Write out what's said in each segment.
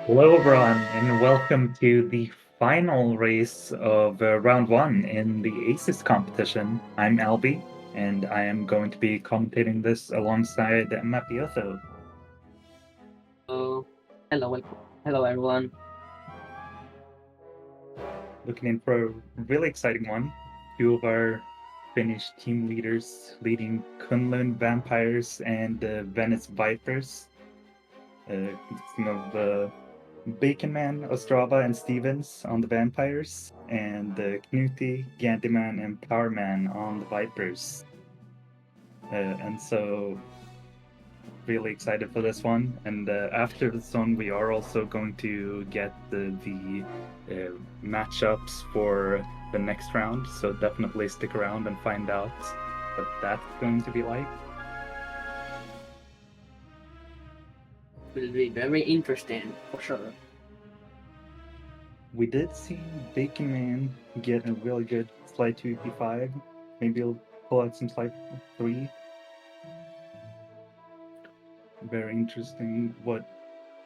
Hello, everyone, and welcome to the final race of round one in the ACES competition. I'm Albie, and I am going to be commentating this alongside Mapioso. Oh, hello, welcome. Hello, everyone. Looking in for a really exciting one. Two of our Finnish team leaders leading Kunlun Vampires and Venice Vipers, consisting of Bacon Man, Ostrava, and Stevens on the Vampires, and Knuti, Gandyman, and Powerman on the Vipers. And so, really excited for this one. And after this one, we are also going to get the matchups for the next round. So definitely stick around and find out what that's going to be like. Will be very interesting for sure. We did see Bacon Man get a really good slide 2 EP5. Maybe he'll pull out some slide 3. Very interesting what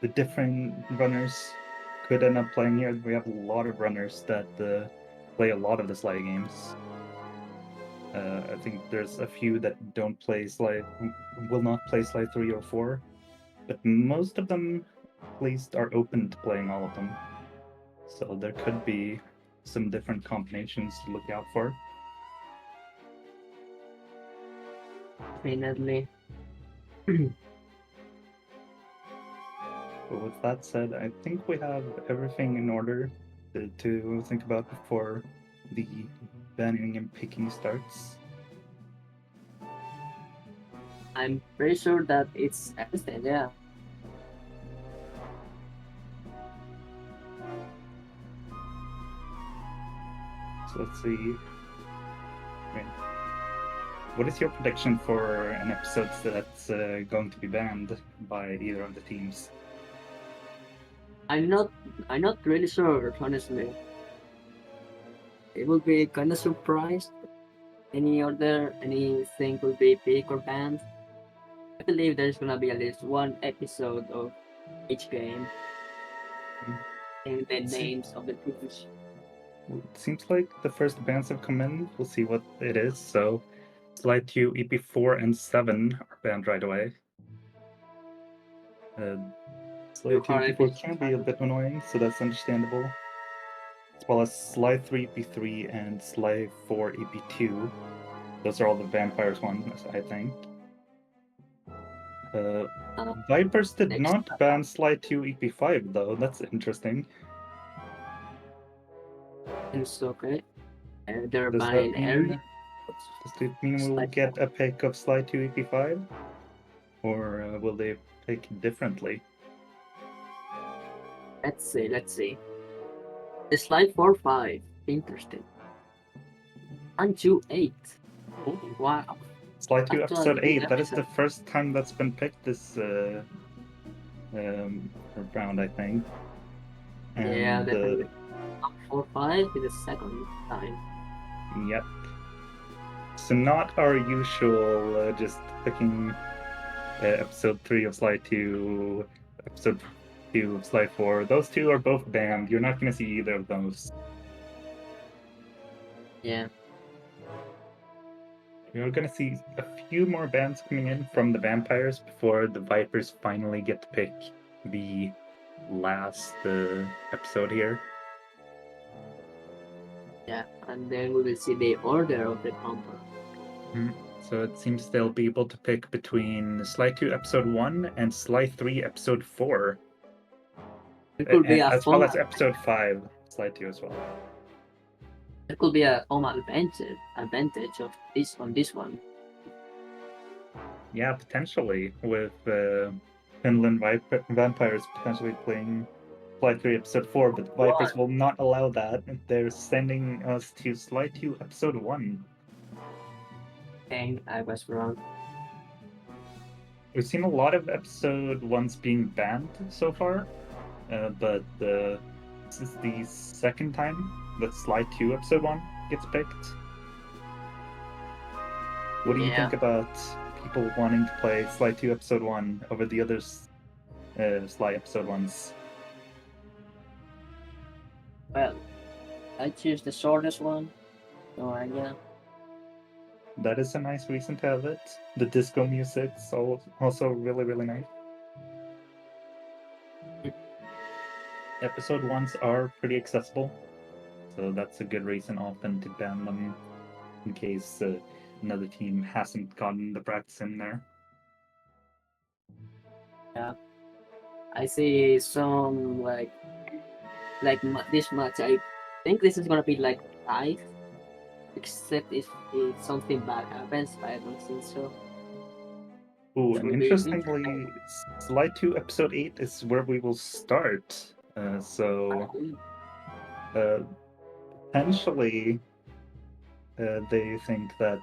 the different runners could end up playing here. We have a lot of runners that play a lot of the slide games. I think there's a few that don't play slide, will not play slide 3 or 4, but most of them at least are open to playing all of them. So there could be some different combinations to look out for. Definitely. But with that said, I think we have everything in order to think about before the banning and picking starts. I'm pretty sure that it's everything, yeah. So let's see. Okay. What is your prediction for an episode that's going to be banned by either of the teams? I'm not really sure, honestly. It will be kinda surprised. Anything will be big or banned. I believe there's gonna be at least one episode of each game. And the names of the teams. Well, it seems like the first bans have come in. We'll see what it is. So, Slide 2, EP4, and 7 are banned right away. Slide 2, EP4 can be a bit annoying, so that's understandable. As well as Slide 3, EP3, and Slide 4, EP2. Those are all the Vampires ones, I think. Vipers did not ban Slide 2, EP5, though. That's interesting. It's okay. They're Does banning that mean, early. does it mean we'll get a pick of Slide 2, EP5? Or will they pick differently? Let's see. The slide 4-5. Interesting. 1-2-8. Oh, wow. Slide 2, Actually, episode 8. That is episode. the first time that's been picked this round, I think. And, Yeah, definitely. 4-5 is the second time. Yep. So not our usual just picking episode 3 of Slide 2, episode 2 of Slide 4. Those two are both banned. You're not going to see either of those. Yeah. You're going to see a few more bans coming in from the Vampires before the Vipers finally get to pick the last episode here. Yeah, and then we will see the order of the combo. So it seems they'll be able to pick between Slide 2 Episode 1 and Slide 3 Episode 4. It could be as well as Episode 5, Slide 2 as well. It could be a home advantage of this on this one. Yeah, potentially, with Finland Vampires potentially playing Slide 3 Episode 4, but Vipers will not allow that. They're sending us to Slide 2 Episode 1. Dang, I was wrong. We've seen a lot of Episode 1s being banned so far, but this is the second time that Slide 2 Episode 1 gets picked. What do you think about people wanting to play Slide 2 Episode 1 over the other Slide Episode 1s? Well, I choose the shortest one. So yeah. That is a nice reason to have it. The disco music's also really, really nice. Episode 1s are pretty accessible, so that's a good reason often to ban them in case another team hasn't gotten the practice in there. Yeah. I see some this much. I think this is gonna be like 5, except if something bad happens. But I don't think so. Ooh, It and will be interestingly, Slide 2 Episode 8 is where we will start. So potentially they think that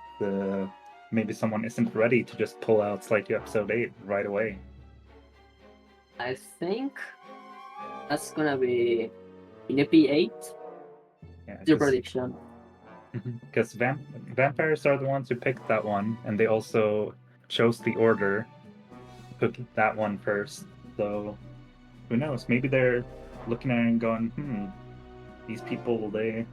maybe someone isn't ready to just pull out Slide 2 Episode 8 right away. I think that's gonna be in EP8. Yeah, Your prediction? because vampires are the ones who picked that one, and they also chose the order to put that one first. So who knows? Maybe they're looking at it and going, these people they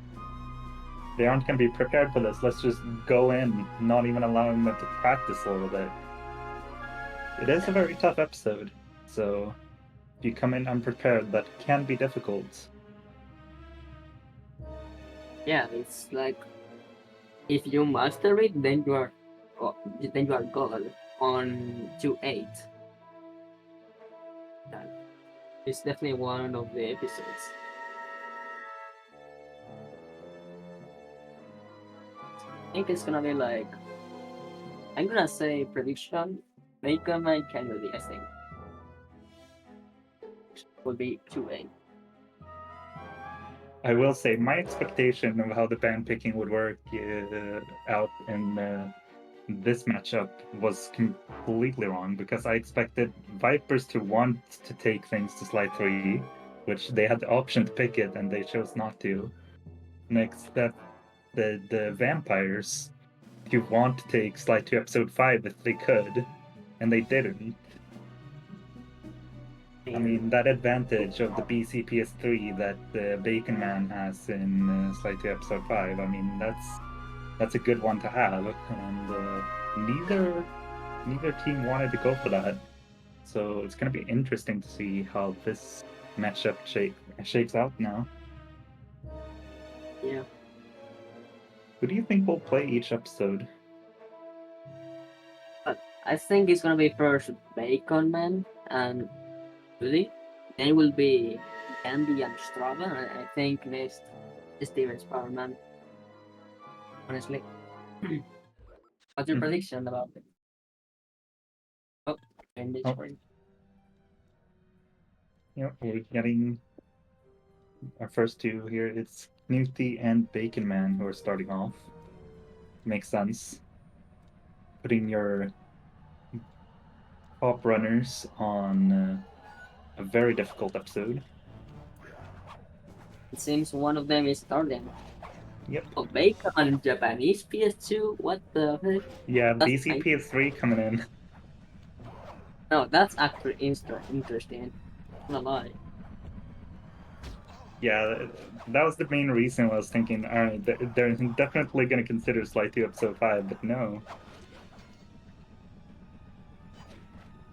aren't going to be prepared for this. Let's just go in, not even allowing them to practice a little bit. It is a very tough episode, so if you come in unprepared, that can be difficult. Yeah, it's like if you master it, then you are good on 2-8. It's definitely one of the episodes. I think it's gonna be like, I'm gonna say prediction. Mega Man Kennedy, I think, will be 2-8. I will say my expectation of how the band picking would work out in this matchup was completely wrong because I expected Vipers to want to take things to Slide 3, which they had the option to pick it and they chose not to. Next, that the Vampires to want to take Slide 2 Episode 5 if they could, and they didn't. I mean, that advantage of the BCPS3 that the Bacon Man has in Slide 2 Episode 5, I mean, that's a good one to have, and neither team wanted to go for that. So it's going to be interesting to see how this matchup shakes out now. Yeah. Who do you think will play each episode? But I think it's gonna be first Bacon Man and Judy. Then it will be Andy and Strava, and I think next Steven Spiderman. Honestly. What's your prediction about it? Oh, and this one. Yep, we're getting our first two here. It's Knuthy and Bacon Man who are starting off. Makes sense. Putting your top runners on a very difficult episode. It seems one of them is starting. Yep. Oh, Bacon on Japanese PS2? What the heck? Yeah, That's BCPS3 coming in. No, that's actually interesting. I'm not lie. Yeah, that was the main reason I was thinking, all right, they're definitely going to consider Slide 2 Episode 5, but no.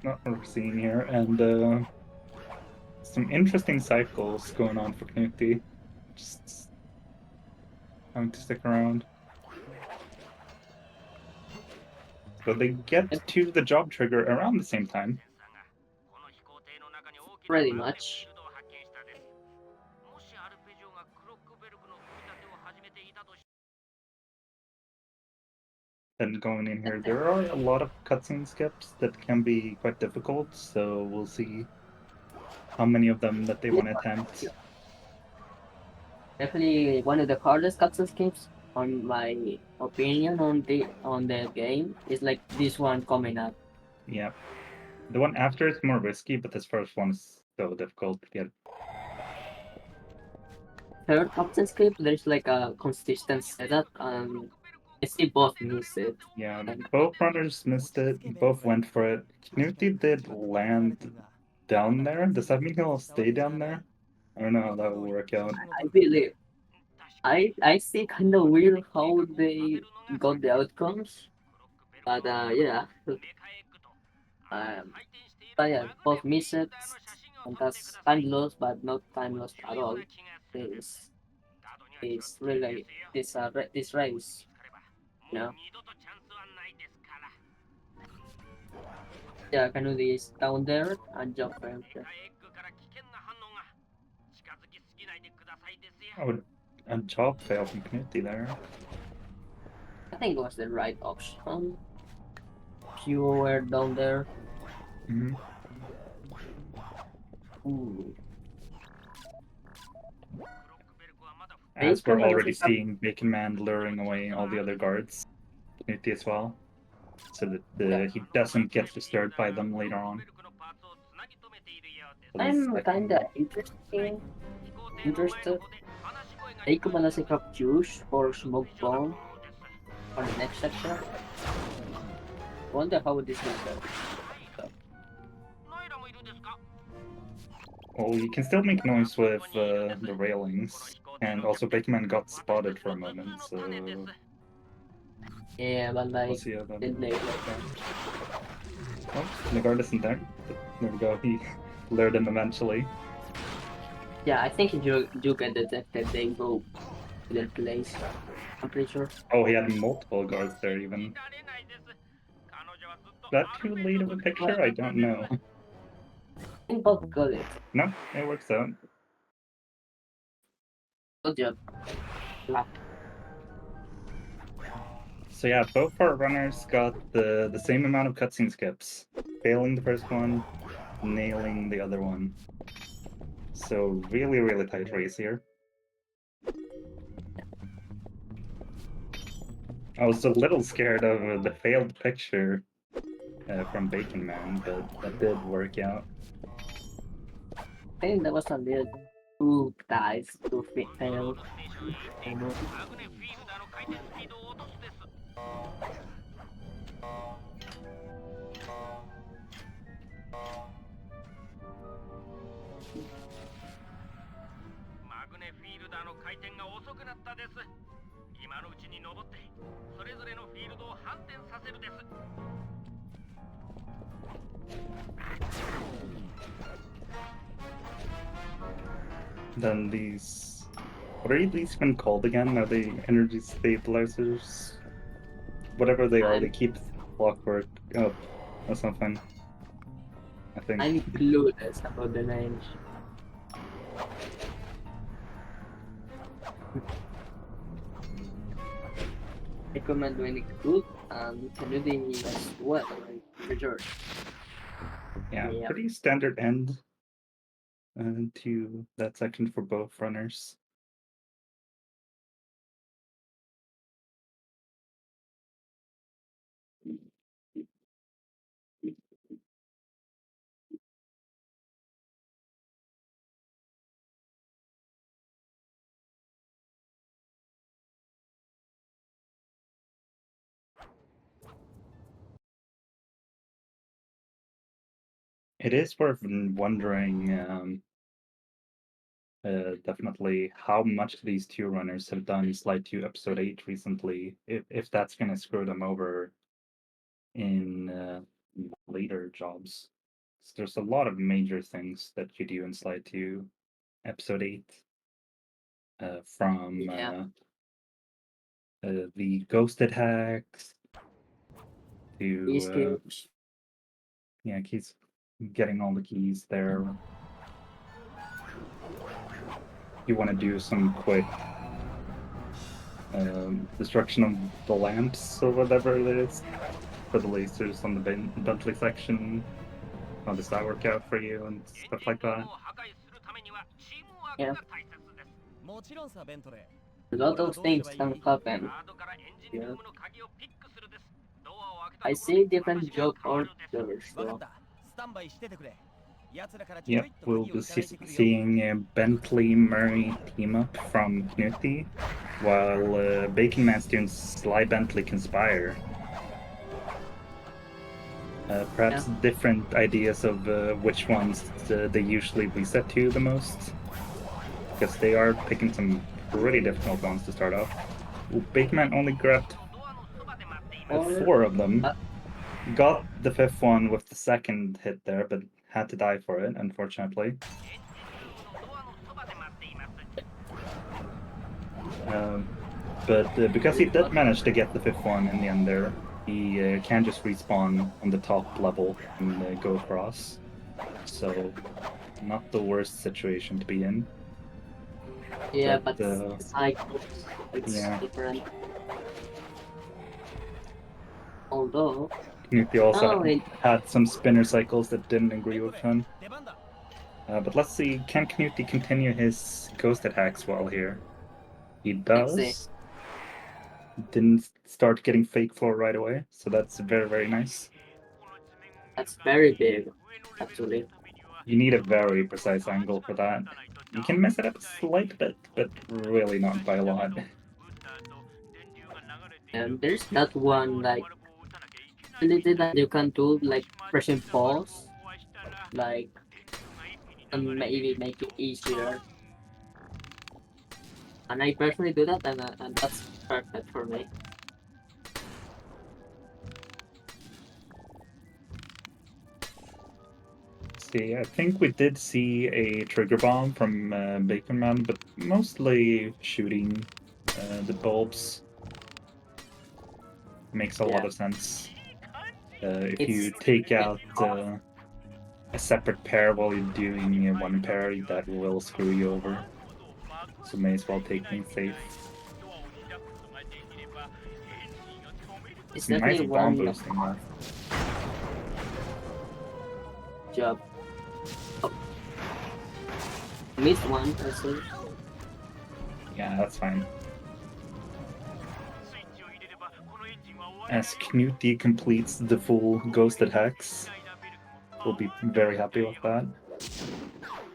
Not what we're seeing here, and some interesting cycles going on for Knuthy. Just having to stick around. So they get to the job trigger around the same time. Pretty much. And going in here, there are a lot of cutscene skips that can be quite difficult, so we'll see how many of them that they want to attempt. Definitely one of the hardest cutscene skips, on my opinion, on the game is like this one coming up. Yeah. The one after is more risky, but this first one is so difficult to get. Third cutscene skip, there's like a consistent setup, and I see both miss it. Yeah, And both runners missed it. Both went for it. Knuthy did land down there. Does that mean he'll stay down there? I don't know how that will work out. I believe I see kind of weird how they got the outcomes, but yeah, um, but yeah, both misses and that's time lost, but not time lost at all. This is really this race, you know. Yeah, Canudi is down there and jump him. Oh, a job fail from Knutty there. I think it was the right option. You were down there. Mhm. Ooh. As we're Bacon already doesn't have. seeing Bacon Man luring away all the other guards, Knutty as well, so that he doesn't get disturbed by them later on. For the I'm second. kinda interested. Bacon doesn't have juice or smoke bomb on the next section. Wonder how this will go. Well, you can still make noise with the railings, and also Bacon Man got spotted for a moment, so Yeah, but we'll like see how that. then later. Oh, the guard isn't there. But there we go. He lured him eventually. Yeah, I think if you get detected, they go to their place. I'm pretty sure. Oh, he had multiple guards there even. Is that too late of a picture? I don't know. I think both got it. No, it works out. Good job. Luck. So yeah, both our runners got the same amount of cutscene skips, failing the first one, nailing the other one. So really tight race here. I was a little scared of the failed picture from Bacon Man, but that did work out. I think that was a little too dice to fail. You know. Then these, what are these even called again? Are they energy stabilizers? Whatever they are, they keep clockwork up or something. I think. I'm clueless about the names. Recommend doing it good and community as well, like research. Yeah, Yeah. pretty standard end to that section for both runners. It is worth wondering definitely how much these two runners have done Slide 2 Episode 8 recently, if that's going to screw them over in later jobs. So there's a lot of major things that you do in Slide 2 Episode 8 from the ghosted hacks These to games. yeah, keys getting all the keys there. You want to do some quick destruction of the lamps or whatever it is for the lasers on the Bentley section. How does that work out for you and stuff like that? Yeah. A lot of things can happen. Yeah. I see different job orders though. Yep, we'll be seeing Bentley Murray team up from Knutty, while Bacon Man's doing Sly Bentley Conspire. Perhaps different ideas of which ones they usually reset to the most. because they are picking some pretty difficult ones to start off. Ooh, Bakeman only grabbed 4 of them. Got the 5th one with the 2nd hit there, but had to die for it, unfortunately. But because he did manage to get the 5th one in the end there, he can just respawn on the top level and go across. So, not the worst situation to be in. Yeah, but cycles, it's yeah. different. Although, Knuti also had some spinner cycles that didn't agree with him. But let's see, can Knuti continue his ghost attacks while here? He does. Didn't start getting fake floor right away, so that's very, very nice. That's very big, actually. You need a very precise angle for that. You can mess it up a slight bit, but really not by a lot. And there's that one, like, ability that you can do, like, pressing pause, like, and maybe make it easier. And I personally do that, and that's perfect for me. See, I think we did see a trigger bomb from Bacon Man, but mostly shooting the bulbs makes a lot of sense. If you take out a separate pair while you're doing one pair, that will screw you over. So may as well take things safe. It's nice definitely bomb one boosting that. Job. Oh. Missed one, I see. Yeah, that's fine. As Knuti completes the full ghost attacks, we'll be very happy with that.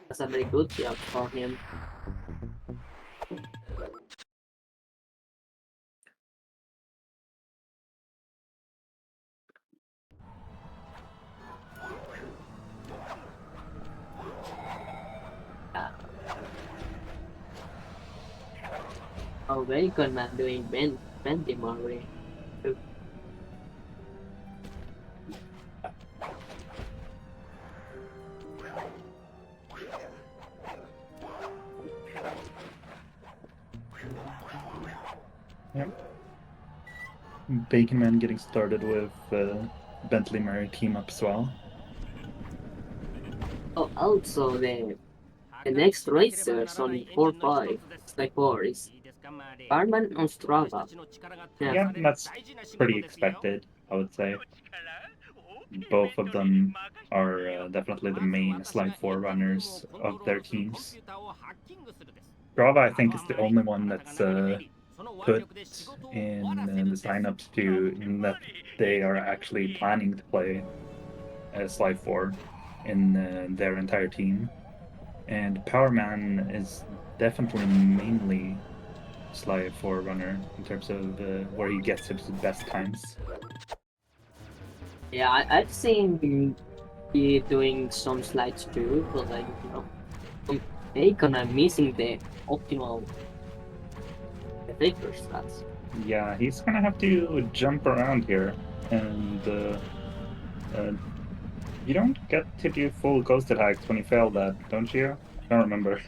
That's a very good job for him. Oh, very good man doing Bendy Murray. Yep. Bacon Man getting started with Bentley Murray team up as well. Oh, also the next racers on 4-5, like 4 is Barman on Strava. Yeah, that's pretty expected, I would say. Both of them are definitely the main Slide 4 runners of their teams. Strava, I think, is the only one that's put in the signups that they are actually planning to play Slide 4 in their entire team. And Powerman is definitely mainly Slide 4 runner in terms of where he gets his best times. Yeah, I've seen him be doing some slides too, but like, Bacon are missing the optimal Vipers stats. Yeah, he's gonna have to jump around here, and you don't get to do full ghost attacks when you fail that, don't you? I don't remember.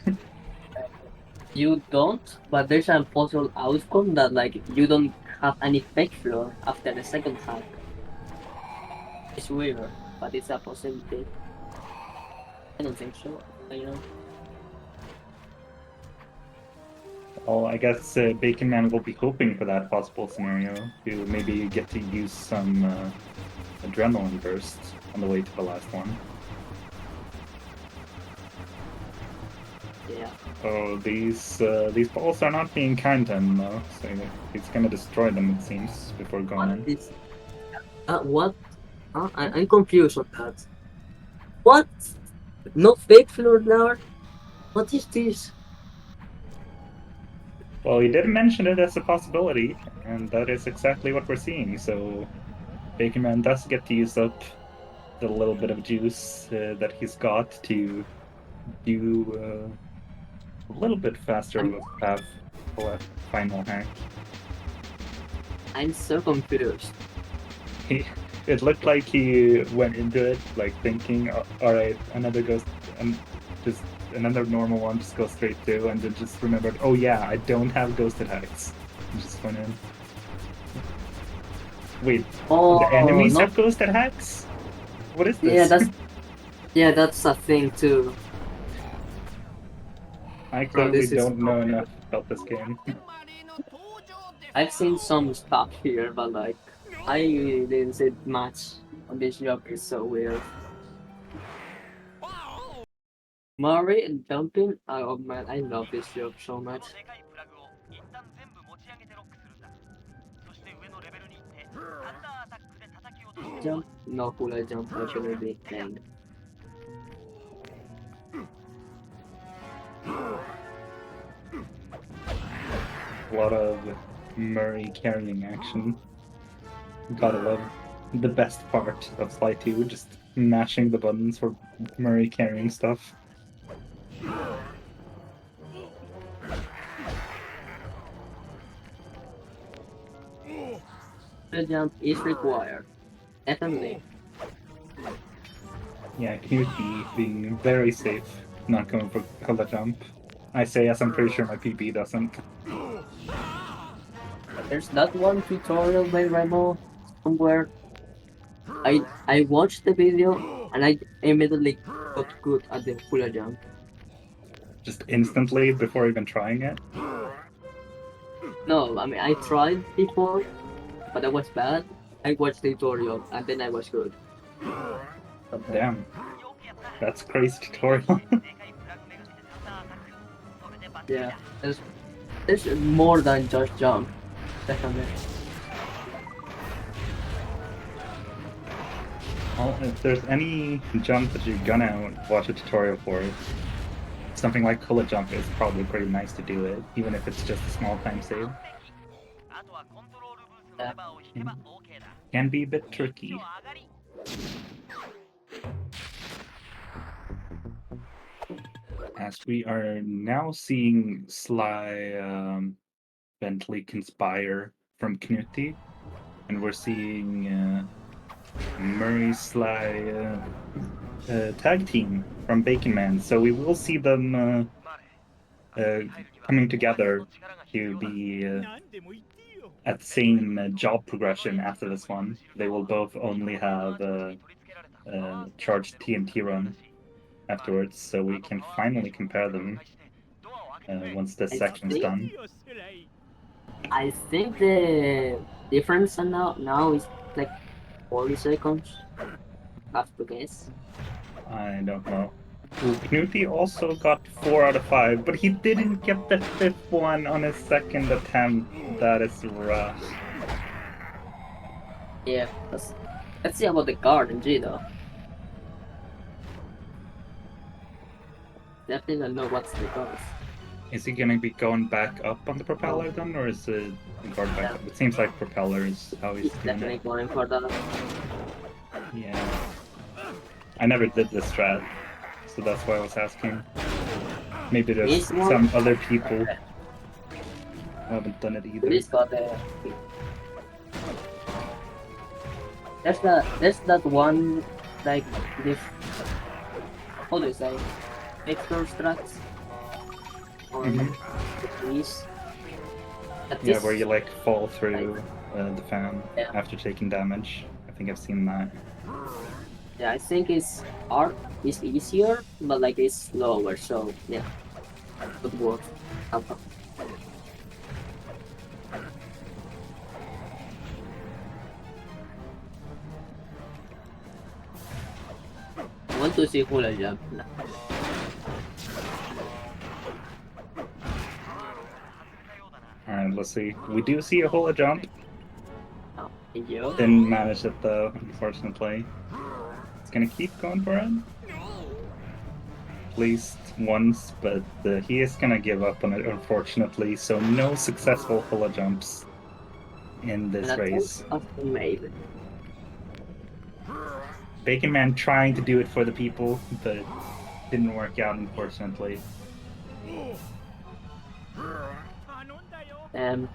You don't, but there's a possible outcome that like you don't have any fake floor after the second hack. It's weird, but it's a possibility. I don't think so, you know. Well, I guess Bacon Man will be hoping for that possible scenario to maybe get to use some adrenaline burst on the way to the last one. Yeah. Oh, these balls are not being kind to him though, so he's gonna destroy them, it seems, before going in. What? I'm confused on that. What? No fake floor now? What is this? Well, he did mention it as a possibility, and that is exactly what we're seeing. So, Bacon Man does get to use up the little bit of juice that he's got to do a little bit faster of a path for a final hack. I'm so confused. It looked like he went into it like thinking, all right, another ghost, just another normal one, just go straight through, and then just remembered, oh yeah, I don't have ghost attacks. And just went in. Wait, Oh, the enemies no. have ghost attacks? What is this? That's a thing too. I So clearly this is don't know enough about this game. I've seen some stuff here, but like I didn't see much on this job. It's so weird. Murray and jumping. Oh man, I love this job so much. Jump, no hula jump actually. Dang. A lot of Murray carrying action. Gotta love the best part of Sly 2, just mashing the buttons for Murray carrying stuff. The jump is required. Definitely. Yeah, Knutby being very safe, not going for color jump. I say yes, I'm pretty sure my PB doesn't. There's that one tutorial by Remo somewhere. I watched the video and I immediately got good at the hula jump. Just instantly before even trying it. No, I mean I tried before, but I was bad. I watched the tutorial and then I was good. Damn. That's crazy tutorial. Yeah, there's more than just jump. Definitely. Well, if there's any jump that you're gonna watch a tutorial for, something like Hula Jump is probably pretty nice to do it, even if it's just a small time save. Yeah. Can be a bit tricky. As we are now seeing Sly Bentley conspire from Knuti, and we're seeing Murray Sly tag team from Bacon Man, so we will see them coming together to be at the same job progression after this one. They will both only have charged TNT run afterwards, so we can finally compare them once this section is done. I think the difference now is like 40 seconds. Have to guess. I don't know. Ooh, Knuti also got 4 out of 5, but he didn't get the 5th one on his second attempt. That is rough. Yeah, let's see about the guard and G though. Definitely don't know what's the guard. Is he gonna be going back up on the propeller then, or is it guard back up? It seems like propeller is how he's doing Definitely it. going for that. Yeah. I never did this strat, so that's why I was asking. Maybe there's some other people who haven't done it either. This got the. There's that one like this. How do you say? Vector strats. Or the trees. Yeah, where you like fall through the fan Yeah. after taking damage. I think I've seen that. Yeah, I think it's art is easier, but like it's slower. So yeah, good work. I want to see hula jump. Alright, let's see. We do see a hula jump. Oh, thank you. Didn't manage it though, unfortunately. It's gonna keep going for it. At least once, but he is gonna give up on it, unfortunately. So no successful hula jumps in this race. Maybe. Bacon Man trying to do it for the people, but didn't work out, unfortunately. Um,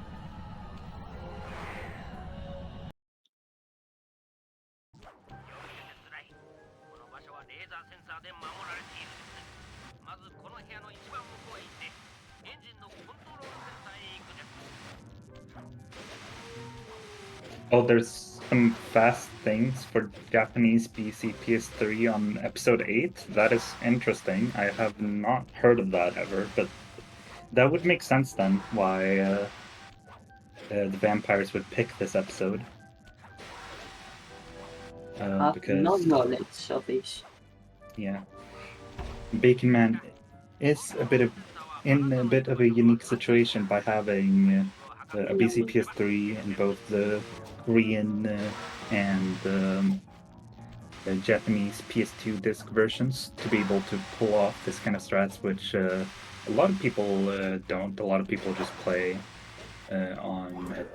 Oh, there's some fast things for Japanese PC PS3 on episode 8. That is interesting. I have not heard of that ever, but that would make sense then why the vampires would pick this episode. have no Because, knowledge of this. yeah, Bacon Man is in a bit of a unique situation by having a PC PS3 in both the Korean and Japanese PS2 disc versions to be able to pull off this kind of strats, which a lot of people don't. A lot of people just play on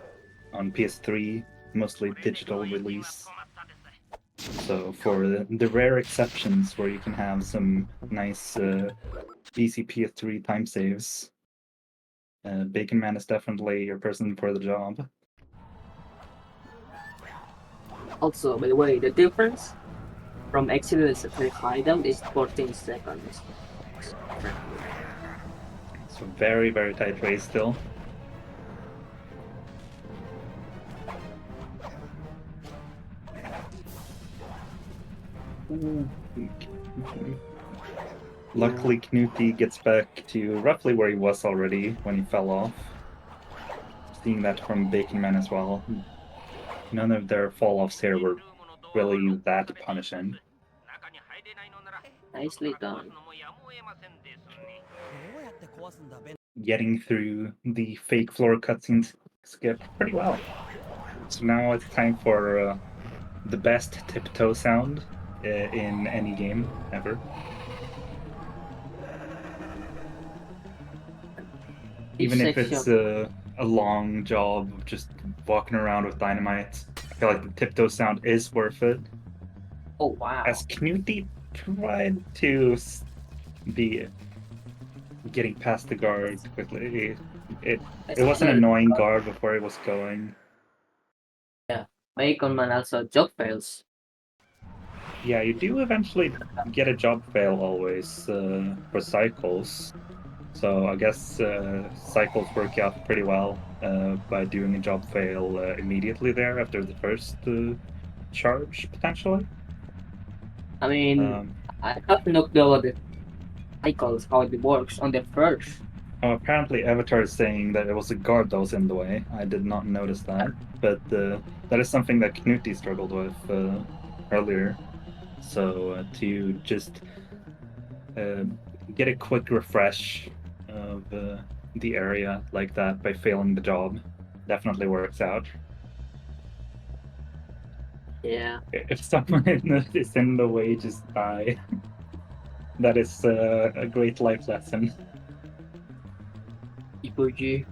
PS3, mostly digital release. So for the rare exceptions where you can have some nice PC PS3 time saves, Bacon Man is definitely your person for the job. Also, by the way, the difference from Exodus to Hideout is 14 seconds. So very, very tight race still. Luckily, Knuti gets back to roughly where he was already when he fell off. Seeing that from Bacon Man as well. None of their fall-offs here were really that punishing. Nicely done. Getting through the fake floor cutscenes skip pretty well. So now it's time for the best tiptoe sound in any game ever. Even if it's a long job of just walking around with dynamite, I feel like the tiptoe sound is worth it. Oh wow! As Knuti tried to be getting past the guard quickly, it was an annoying guard before it was going. Yeah, Bacon Man also job fails. Yeah, you do eventually get a job fail always for cycles. So I guess cycles work out pretty well by doing a job fail immediately there after the first charge, potentially. I mean, I have no clue what the cycles, how it works on the first. Oh, apparently Avatar is saying that it was a guard that was in the way. I did not notice that, but that is something that Knuti struggled with earlier. So to just get a quick refresh of the area like that by failing the job definitely works out. Yeah. If someone is in the way, just die. That is a great life lesson. Ibuji.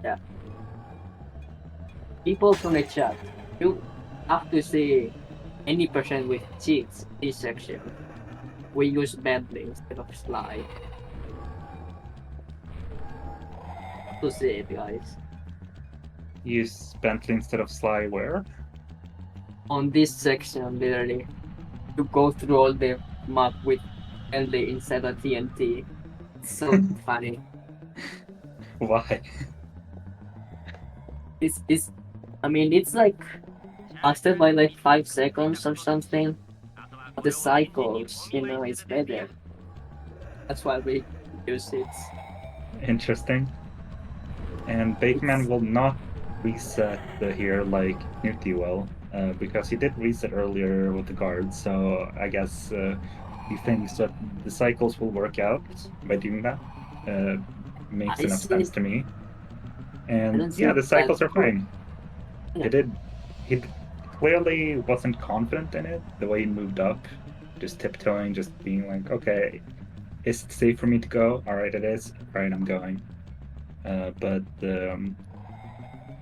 Yeah. People from the chat, you have to see any person with cheats this section. We use Bentley instead of Sly. To see it, guys. Use Bentley instead of Sly where? On this section, literally, you go through all the map with Bentley instead of TNT. It's so funny. Why? It's I mean it's like faster by like 5 seconds or something. But the cycles, it's better. That's why we use it. Interesting. And Bakeman will not reset here like Newty will, because he did reset earlier with the guard, so I guess he thinks that the cycles will work out by doing that. Makes enough sense to me. And yeah, the cycles are fine. Yeah. He clearly wasn't confident in it, the way he moved up, just tiptoeing, just being like, okay, is it safe for me to go? All right, it is. All right, I'm going. But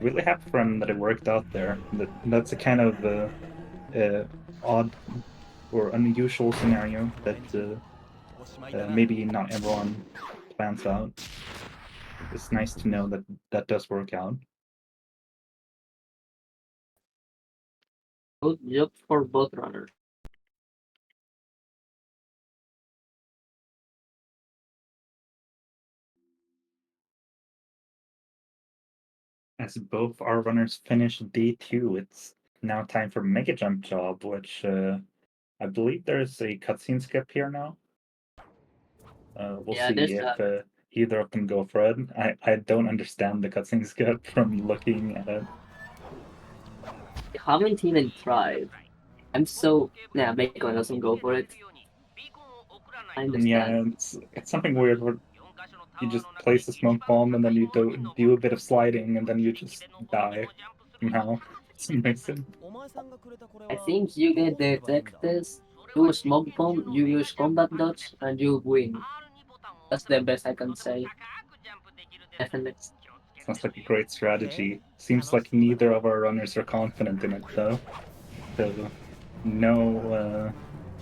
really happy for him that it worked out there. That's a kind of odd or unusual scenario that maybe not everyone plans out. It's nice to know that that does work out. Good job for both runners. As both our runners finish D2, it's now time for Mega Jump Job, which I believe there's a cutscene skip here now. We'll Yeah, see there's if either of them go for it. I don't understand the cutscene skip from looking at it. haven't even tried. I'm so yeah, Bacon doesn't go for it. I understand. Yeah, it's something weird where you just place a smoke bomb and then you do a bit of sliding and then you just die somehow. It's amazing. I think you get the detectors, do a smoke bomb, you use combat dodge, and you win. That's the best I can say. Definitely. Sounds like a great strategy. Seems like neither of our runners are confident in it though. So no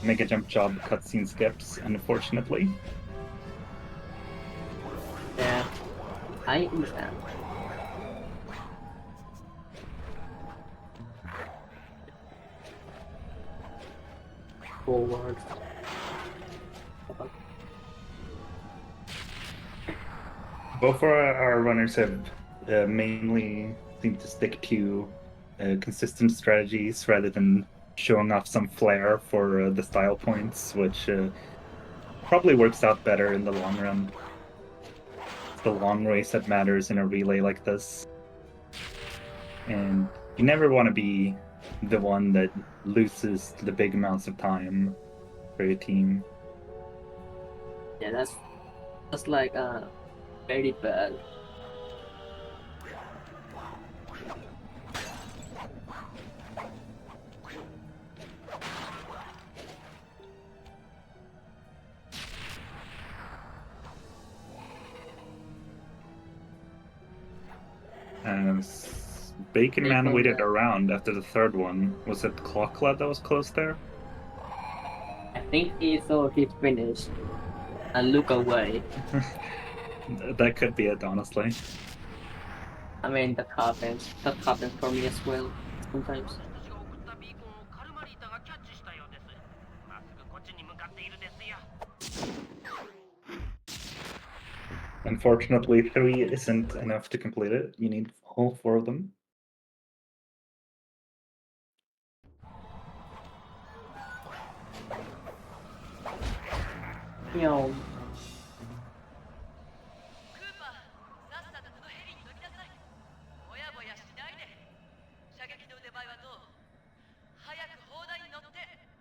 Mega Jump Job cutscene skips, unfortunately. Yeah, I understand. Forward. Both of our runners have mainly seemed to stick to consistent strategies rather than showing off some flair for the style points, which probably works out better in the long run. It's the long race that matters in a relay like this. And you never want to be the one that loses the big amounts of time for your team. Yeah, that's like very bad. Bacon Man Bacon waited Man. around after the third one. Was it Clockla that was close there? I think he thought he'd finished and look away. That could be it, honestly. I mean, that happens. That happens for me as well sometimes. Unfortunately, 3 isn't enough to complete it. You need all 4 of them. You know,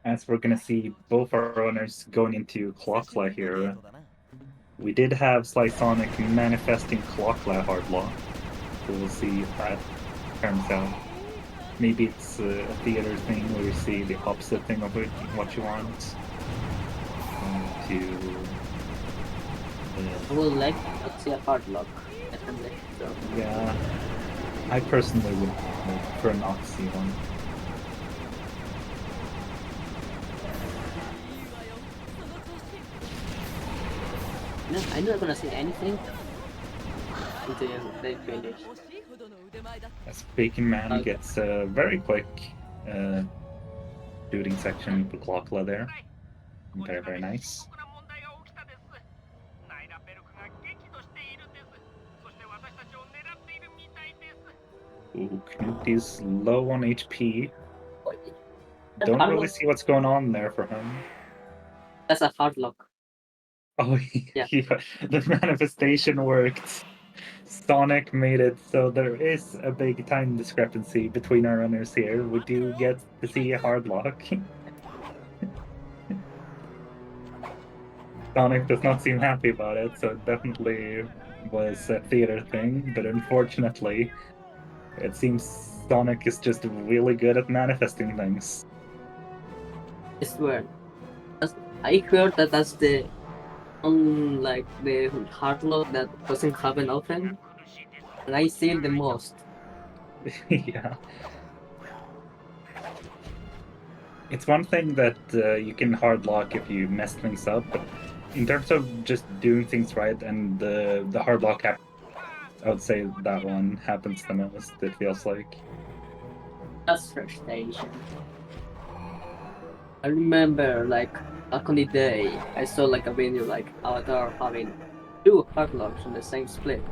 As we're gonna see both our runners going into Clockla here. We did have Sly Sonic manifesting Clockla hardlock. So we'll see if that turns out. Maybe it's a theater thing where you see the opposite thing of what you want. I would like to see a hard lock. Definitely. So, Yeah, I personally would prefer not to see one. no, I'm not gonna say anything until they finish. As Bacon Man gets a very quick shooting section for Clockla there. Very, very nice. Ooh, Knut is low on HP. Don't Hard really lock. see what's going on there for him. That's a hard lock. Oh, Yeah. The manifestation worked. Sonic made it so there is a big time discrepancy between our runners here. We do get to see a hard lock. Sonic does not seem happy about it, so it definitely was a theater thing, but unfortunately, it seems Sonic is just really good at manifesting things. I swear. I heard that that's the like the hard lock that doesn't happen often, and I see it the most. Yeah. It's one thing that you can hard lock if you mess things up, but in terms of just doing things right and the hard lock I would say that one happens the most, it feels like. That's frustration. I remember like back on the day, I saw like a video like Avatar having two hard locks on the same split.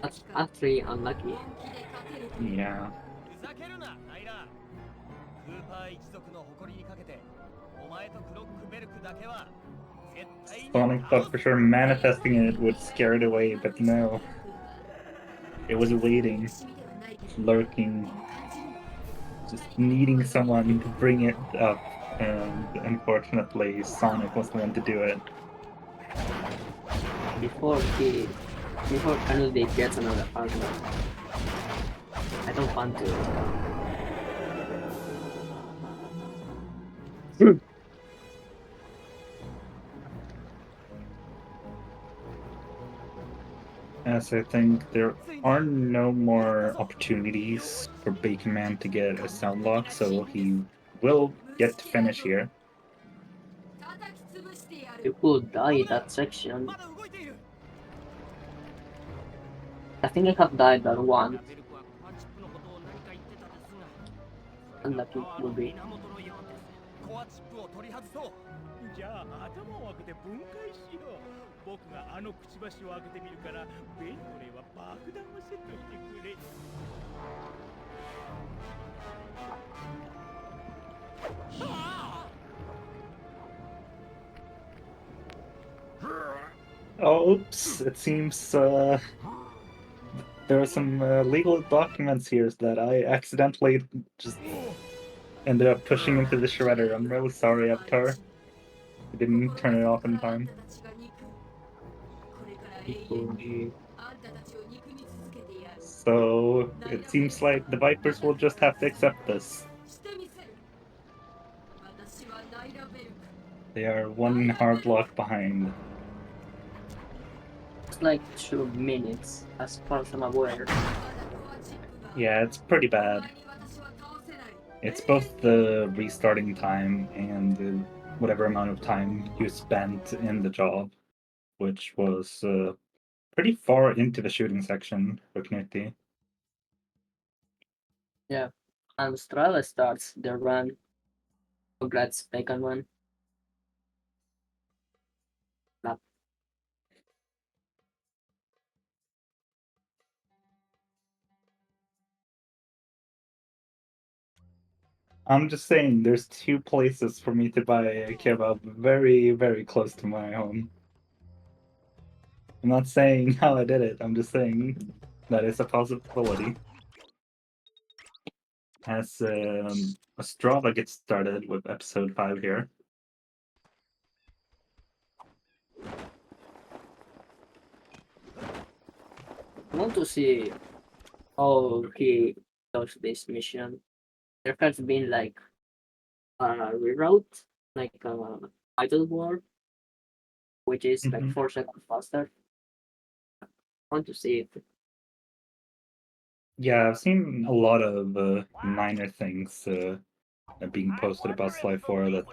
That's actually unlucky. Yeah. Sonic thought for sure manifesting it would scare it away, but no. It was waiting, lurking, just needing someone to bring it up, and unfortunately Sonic was the one to do it. Before Kennedy gets another hard lock. I don't want to. As I think there are no more opportunities for Bacon Man to get a sound lock, so he will get to finish here. People die that section. I think I have died that one. Unlucky will be. じゃあ頭を開けて分解しよう。僕があのくちばしを開けてみるから、ベントレーは爆弾をセットしてくれ。Oops, it seems there are some legal documents here that I accidentally just ended up pushing into the shredder. I'm really sorry, Avatar. I didn't turn it off in time. So it seems like the Vipers will just have to accept this. They are one hard lock behind. It's like 2 minutes, as far as I'm aware. Yeah, it's pretty bad. It's both the restarting time and whatever amount of time you spent in the job, which was pretty far into the shooting section for Knuti. Yeah. And Strava starts the run. Congrats, Bacon one. I'm just saying, there's 2 places for me to buy a kebab very, very close to my home. I'm not saying how I did it, I'm just saying that is a possibility. As Strava gets started with episode 5 here. I want to see how he does this mission. There has been like a reroute, like a idle war, which is like 4 seconds faster. I want to see it. Yeah, I've seen a lot of minor things being posted about Sly 4 that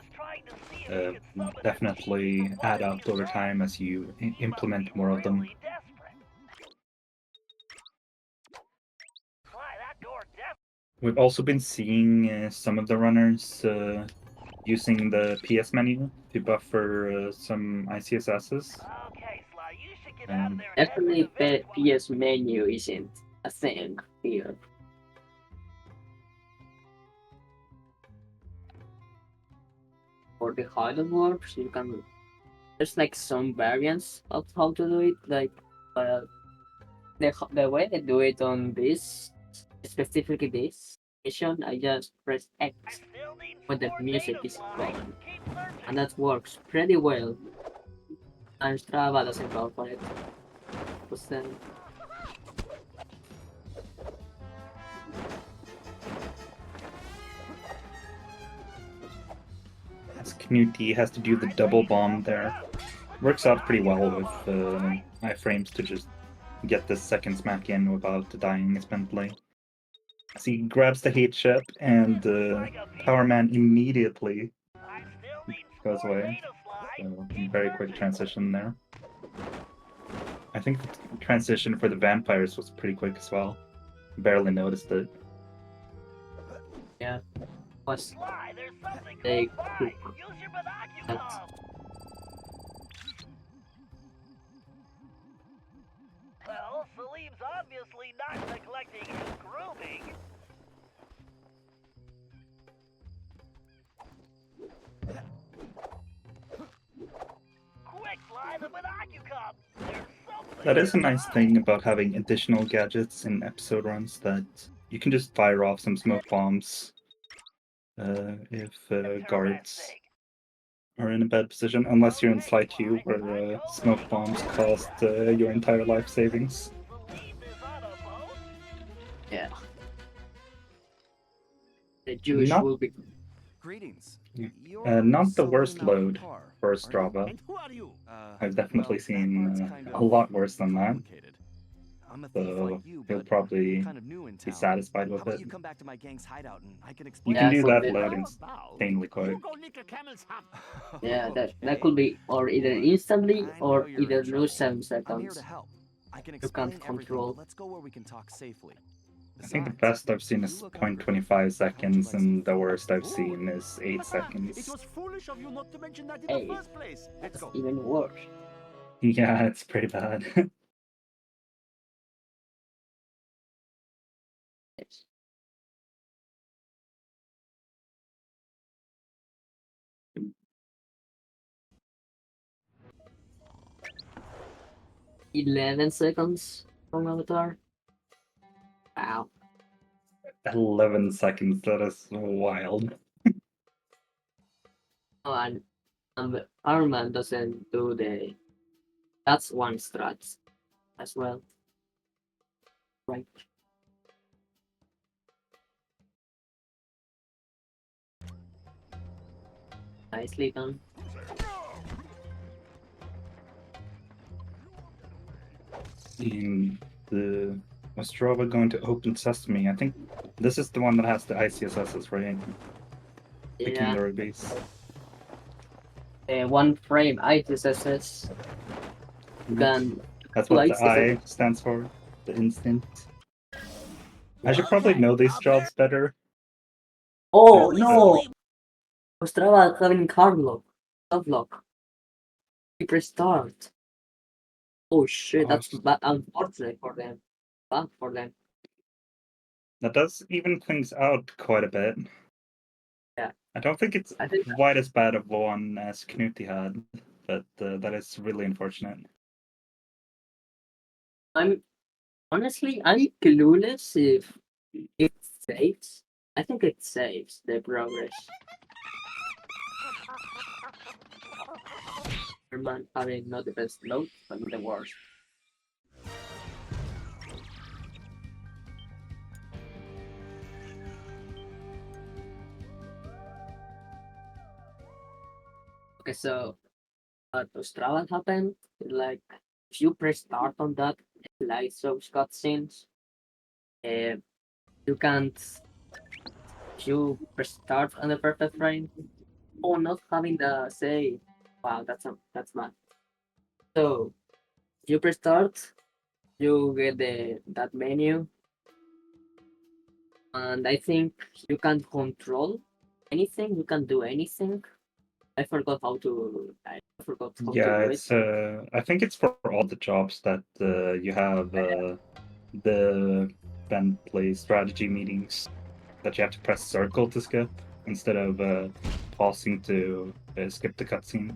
definitely add up over time as you implement more of them. We've also been seeing some of the runners using the PS menu to buffer some ICSSs. Definitely PS menu isn't a thing here. For the hidden warps, you can. There's like some variants of how to do it. Like the way they do it on this, specifically this mission, I just press X when the music is playing, and that works pretty well. And Strava doesn't go for it. Then as Knuti has to do the double bomb there. Works out pretty well with iframes to just get the second smack in without dying instantly. So he grabs the heat ship, and Power Man immediately goes away. So, very quick transition there. I think the transition for the vampires was pretty quick as well. Barely noticed it. Yeah. Was they quick. That's Well, Salim's obviously not neglecting his grooming. Quick, fly the Binocucup! There's something That is a in nice the thing about having additional gadgets in episode runs, that you can just fire off some smoke bombs if guards Interesting. are in a bad position, unless you're in Sly 2, where smoke bombs cost your entire life savings. Salim is on a boat? yeah. The Jewish Not- will be Greetings. Yeah. You're Not the someone worst out of load par, for aren't you? Strava. And who are you? I've definitely that seen part's kind a of lot worse than that, complicated. I'm a thief so like you, he'll but probably kind of new in be town. satisfied How with about it. you come back to my gang's hideout and I can You explain can Yeah, do could that be. load How about insanely quick. you go lick a camel's hump? Yeah, that Okay. could be, or either instantly I know or you're either in lose trouble. 7 I'm here to seconds. help. I can You explain can't everything, control. but let's go where we can talk safely. I think the Besides, best I've seen you is look hungry. 0.25 How would you seconds, like some and the food? worst I've Ooh. seen is 8 It seconds. was foolish of you not to mention that in Hey, the first place. Let's That's go. even worse. Yeah, it's pretty bad. Yes. "11 seconds from Avatar." Wow. 11 seconds, that is wild. Oh, and Iron Man doesn't do the. That's one strat as well. Right. Nicely done. In the Ostrava going to Open Sesame, I think this is the one that has the ICSSs, right? The Yeah. Kindery base. One frame ITSS. You can That's what Likes the the I stands for. The instant. I should probably know these jobs better. Oh Yes, no! Ostrava having card lock. Card lock. Keep restart. Oh shit, that's unfortunate for them. Bad for them. That does even things out quite a bit. Yeah. I don't think it's I think quite as bad of one as Knuti had, but that is really unfortunate. I'm clueless if it saves. I think it saves the progress. German having not the best load, but not the worst. Okay, so what Australia happened, like if you press start on that light shows cutscenes, you can't if you press start on the perfect frame or not having the say. Wow, that's bad. So if you press start, you get that menu, and I think you can't control anything. You can do anything. I forgot how to. I forgot how to Yeah, do it. it's I think it's for all the jobs that you have the Bentley strategy meetings that you have to press circle to skip instead of pausing to skip the cutscene.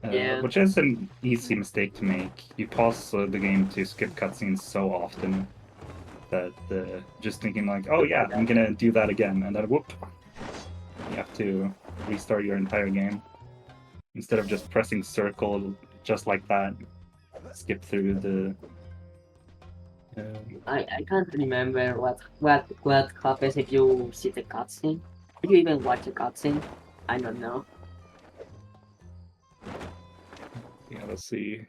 Yeah. Which is an easy mistake to make. You pause the game to skip cutscenes so often that just thinking like, oh yeah, I'm gonna do that again, and then whoop, you have to restart your entire game instead of just pressing circle just like that. Skip through the. I can't remember what happens if you see the cutscene. Do you even watch a cutscene? I don't know. Yeah, let's see.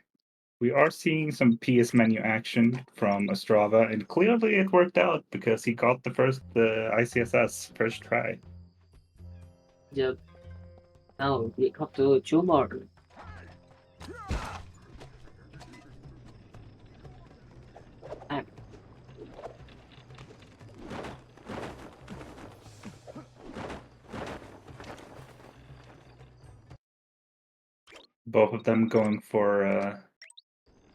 We are seeing some PS menu action from Ostrava, and clearly it worked out because he got the first ICSS first try. Yep. Now we have to do 2 more. Both of them going for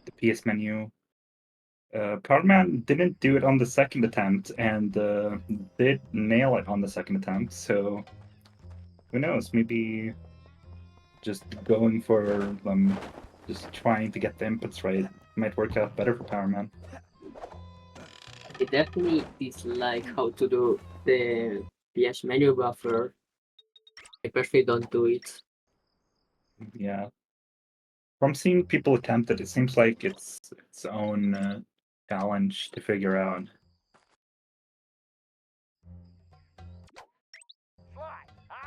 the PS menu. Powerman didn't do it on the second attempt and did nail it on the second attempt, so who knows, maybe just going for just trying to get the inputs right might work out better for Powerman. I definitely dislike how to do the PS menu buffer. I personally don't do it. Yeah. From seeing people attempt it, it seems like it's its own challenge to figure out.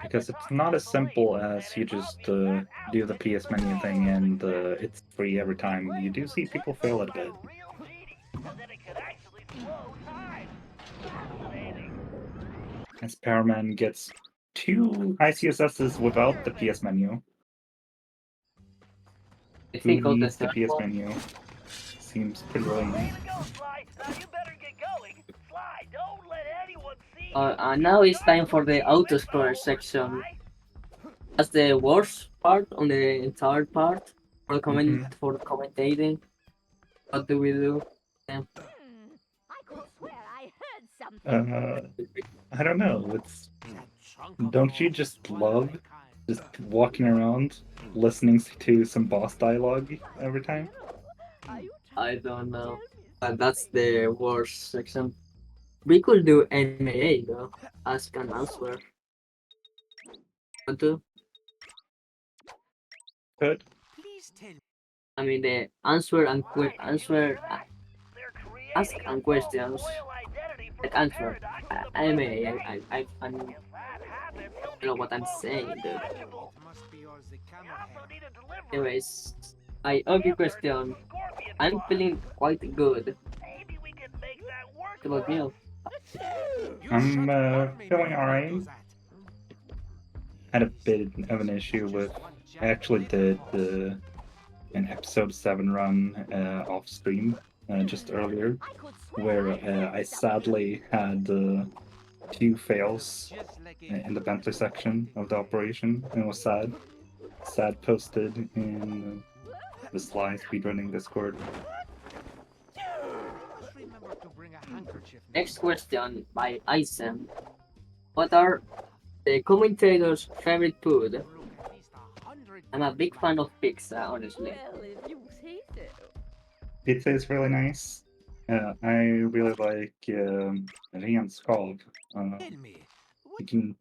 Because it's not as simple as you just do the PS menu thing and it's free every time. You do see people fail it a bit. As Powerman gets 2 ICSSs without the PS menu. I Who think on the needs the third PS one, menu? Seems pretty lame. now it's time for the auto explorer section. That's the worst part on the entire part for for commentating. What do we do? I could swear I heard something. I don't know. It's don't you just love just walking around listening to some boss dialogue every time? I don't know. But that's the worst section. We could do MAA though. Ask and answer. Want to? Good. I mean the ask and questions. Like answer. MAA. I you know what I'm saying, dude. Anyways, I ask you question. I'm feeling quite good. What about you? I'm feeling alright. Had a bit of an issue with. I actually did an episode 7 run off stream just earlier, where I sadly had 2 fails in the Bentley section of the operation, and it was sad. Sad posted in the Sly speedrunning Discord. Next question by Isen. What are the commentators' favorite food? I'm a big fan of pizza, honestly. Well, if you say so. Pizza is really nice. I really like renskav. You can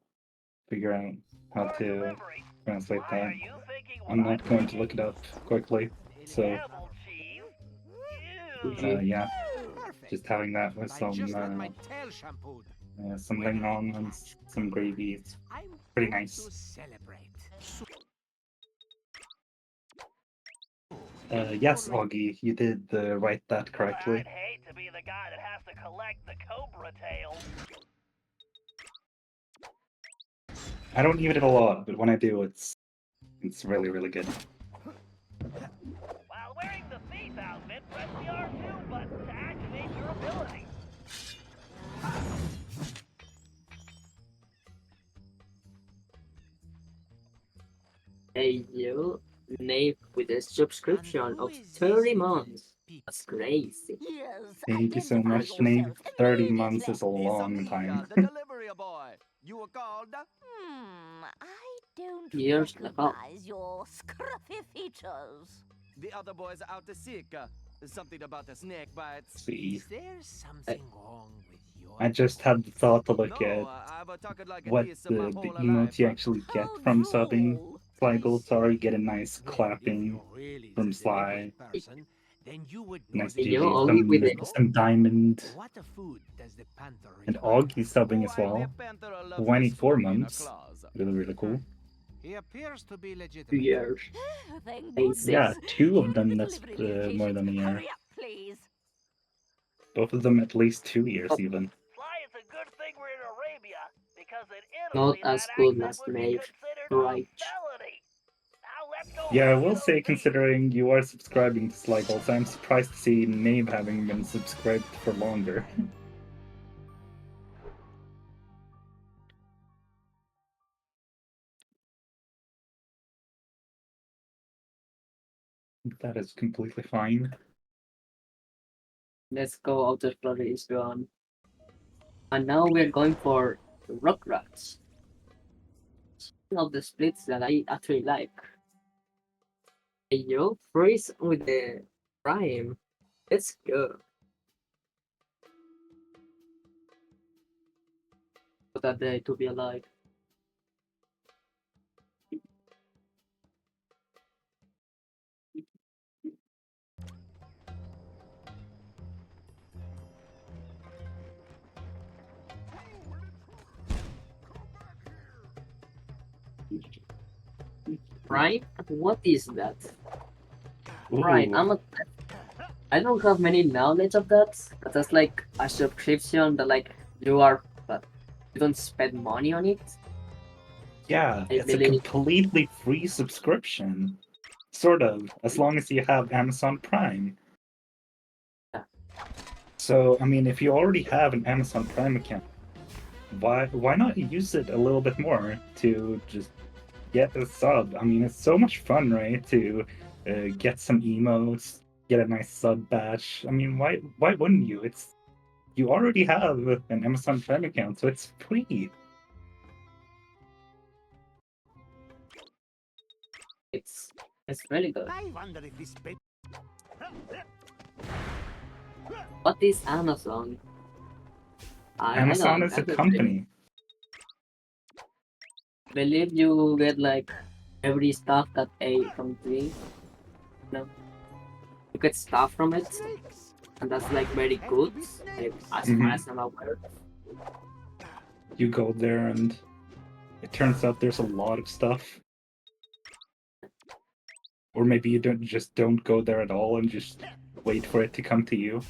figure out how to translate that. I'm not going to look it up quickly, so yeah, just having that with some lemon and some gravy. It's pretty nice. Yes, Augie, you did write that correctly. I'd hate to be the guy that has to collect the cobra tails. I don't eat it a lot, but when I do, it's really, really good. While wearing the thief outfit, press the R2 button to activate your ability. Hey, you, Nate with a subscription of 30 months. That's crazy. Yes, Thank you so identify much, Nate. yourself 30 immediately. months is a long time. the delivery boy. You were called? I don't Years and a half. recognize your scruffy features. The other boys are out to seek. Something about the snake bites. See, Is there something wrong with your I just had the thought to look No, at I've talked like a what piece the of my whole emotes life. you actually get How from subbing droll. Sly Gold. Sorry, get a nice Well, if clapping, you're really from the Sly. delivery person, then you would know nice the You GG, Augie with it. some diamond, What food does the panther and require? Augie subbing as Why, well. the panther loves 24 this food in her months. claws. Really, really cool. He appears to be 2 legitimate. years. Thank ACES. Yeah, goodness. 2 of Here, them, the that's delivery more than a locations. year. Hurry up, please. Both of them at least 2 years, Oh. even. Sly, it's a good thing we're in Arabia, because in Not Italy as that good accent as would be Nate. considered Right. a felony. Now let's go Yeah, I rescue will those say, thieves. considering you are subscribing to Sly Goals, I'm surprised to see Nave having been subscribed for longer. That is completely fine. Let's go out of Florida one. And now we're going for Rugrats. One of the splits that I actually like. Hey yo, freeze with the Prime. Let's go. What a day to be alive. Prime? What is that? Prime, Ooh. I don't have many knowledge of that, but that's like a subscription that like but you don't spend money on it. Yeah, I it's a believe. completely free subscription. Sort of, as long as you have Amazon Prime. Yeah. So, I mean, if you already have an Amazon Prime account, why not use it a little bit more to just get a sub? I mean, it's so much fun, right? To get some emotes, get a nice sub badge. I mean, why wouldn't you? You already have an Amazon Prime account, so it's free. It's really good. I wonder if this bit. What is Amazon? Amazon I is a don't company. believe you get like every stuff that A from D. No. You get stuff from it, Snakes. and that's like very good. Like, as far as I'm aware. You go there and it turns out there's a lot of stuff. Or maybe you don't go there at all and just wait for it to come to you.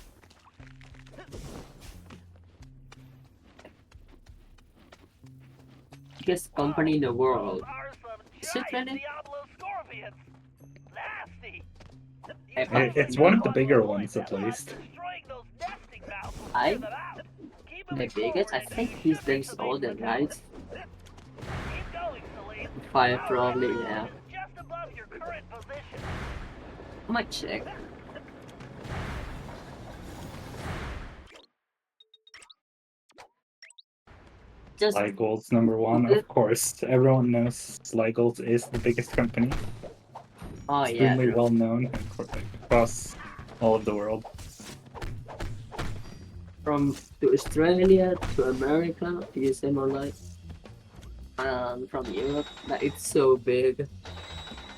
Biggest company in the world. Those are some Is it giant really? Diablo scorpions. Nasty. It's one of the bigger ones, at least. Destroying those nesting mouths will I- clear them out. Keep The moving biggest? I forward think and he's should the reach the main older, tower. right? Keep going, Celine. Fire Tower probably, number yeah. is just above your current position. I might check. Just Sly Gold's number one, of course. Everyone knows Sly Gold is the biggest company. oh yeah, Extremely true. well known across all of the world. From to Australia to America, to USA more like, and from Europe. Like, it's so big.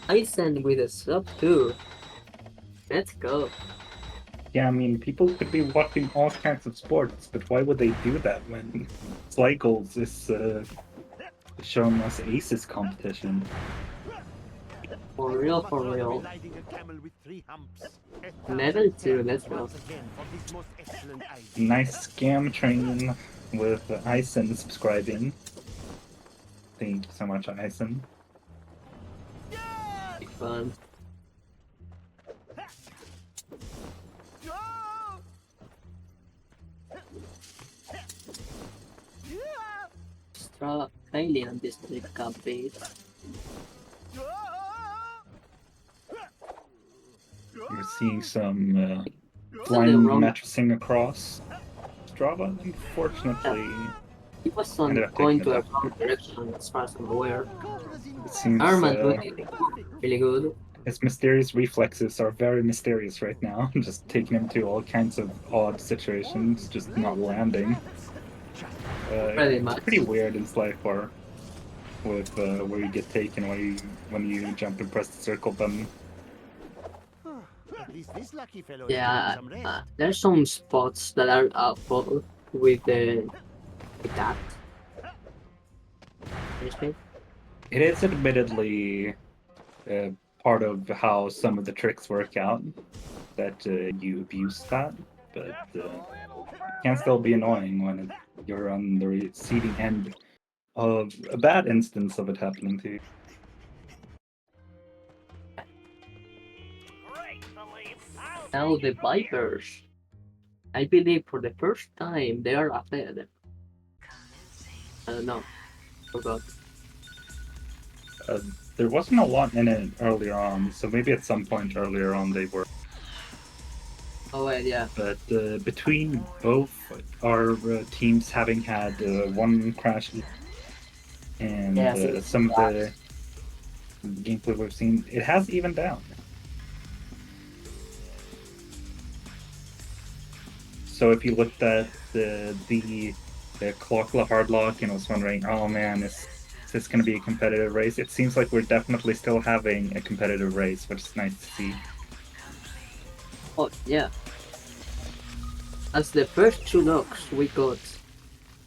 I send with a sub too. Let's go. Yeah, I mean, people could be watching all kinds of sports, but why would they do that when Sly Gold is showing us ACES competition? For real, for Much rather be real. riding a camel with 3 humps. Level 2, let's go. Once again for this most excellent idea. Nice scam train with Ison subscribing. Thank you so much, Ison. Big fun. Extra failing on this big cup beat. You're seeing some the flying wrong- mattressing across. Strava, unfortunately, It was ended up going taking to it a wrong direction as far as I'm aware. It seems Arman doing it really good. his mysterious reflexes are very mysterious right now. Just taking him to all kinds of odd situations, just not landing. Pretty It's much. pretty weird in Sly 4 with where you get taken when you jump and press the circle button. At least this lucky fellow Yeah, is getting some rest. there's some spots that are full with that. Finish me? It is admittedly part of how some of the tricks work out that you abuse that, but can still be annoying when you're on the receiving end of a bad instance of it happening to you. Now the Vipers. I believe for the first time they are ahead. I don't know. Forgot. There wasn't a lot in it earlier on, so maybe at some point earlier on they were. Oh wait, yeah. But between both our teams having had one crash and Yes, some of the gameplay we've seen, it has evened out. So if you looked at the Clockla Hardlock and was wondering, oh man, is this going to be a competitive race? It seems like we're definitely still having a competitive race, which is nice to see. Oh yeah. As the first two knocks we got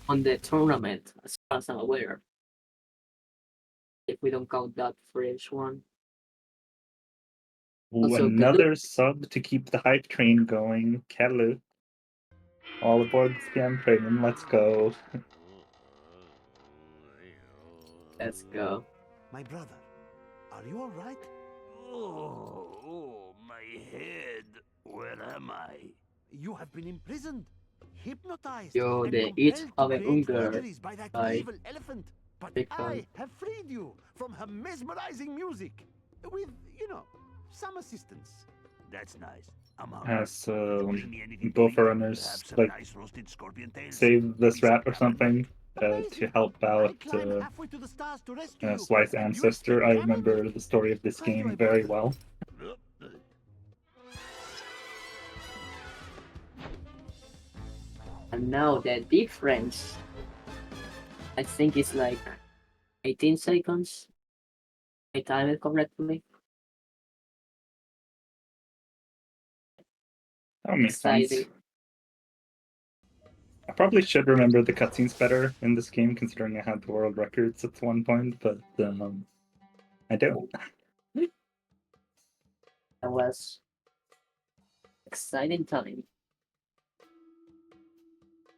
on the tournament, as far as I'm aware. If we don't count that French one. Ooh, Also, another sub to keep the hype train going. Kelu. All aboard the scam train, let's go. Let's go. My brother, are you all right? Oh, my head. Where am I? You have been imprisoned, hypnotized, Yo, and the Eat compelled of to a create Unger forgeries by that by evil elephant. But Big I Fun. have freed you from her mesmerizing music, with, some assistance. That's nice. I'm hungry. As Bring me anything to both eat. our runners Perhaps some like nice roasted scorpion tails. save this Decent rat or ramen. something to Amazing. help I out climb halfway to the stars to rescue you, Sly's and you ancestor. expect I camel remember meat? the story of this How do game I very put it? well. And now the difference, I think it's like 18 seconds. I time it correctly. That makes sense. Exciting. I probably should remember the cutscenes better in this game, considering I had the world records at one point, but I don't. That was exciting time.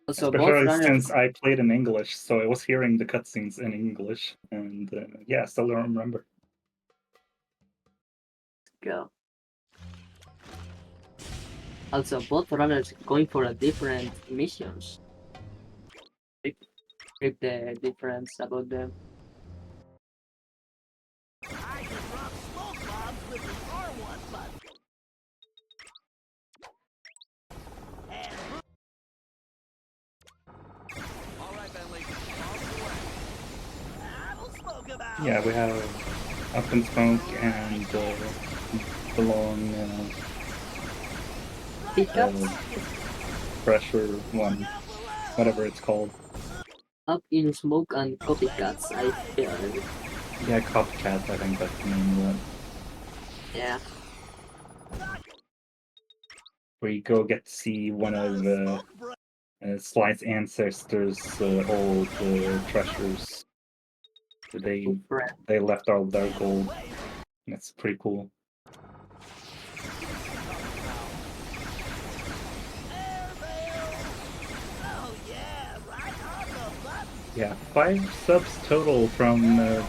Also, both Especially runners since I played in English, so I was hearing the cutscenes in English, and yeah, still don't remember. go. Also, both runners going for a different missions. If the difference about them. I can drop smoke bombs with the R1 button. And All right, Bentley. Off the way. I will smoke about. Yeah, we have Up in Smoke and the long Pickups pressure one, whatever it's called. up in smoke and copycats, I feel. Yeah, Copycat, I think that's the name of it. Yeah. Where you go get to see one of Sly's ancestors' old treasures. They left all their gold. It's pretty cool. Oh yeah, right on the button. Yeah, 5 subs total from the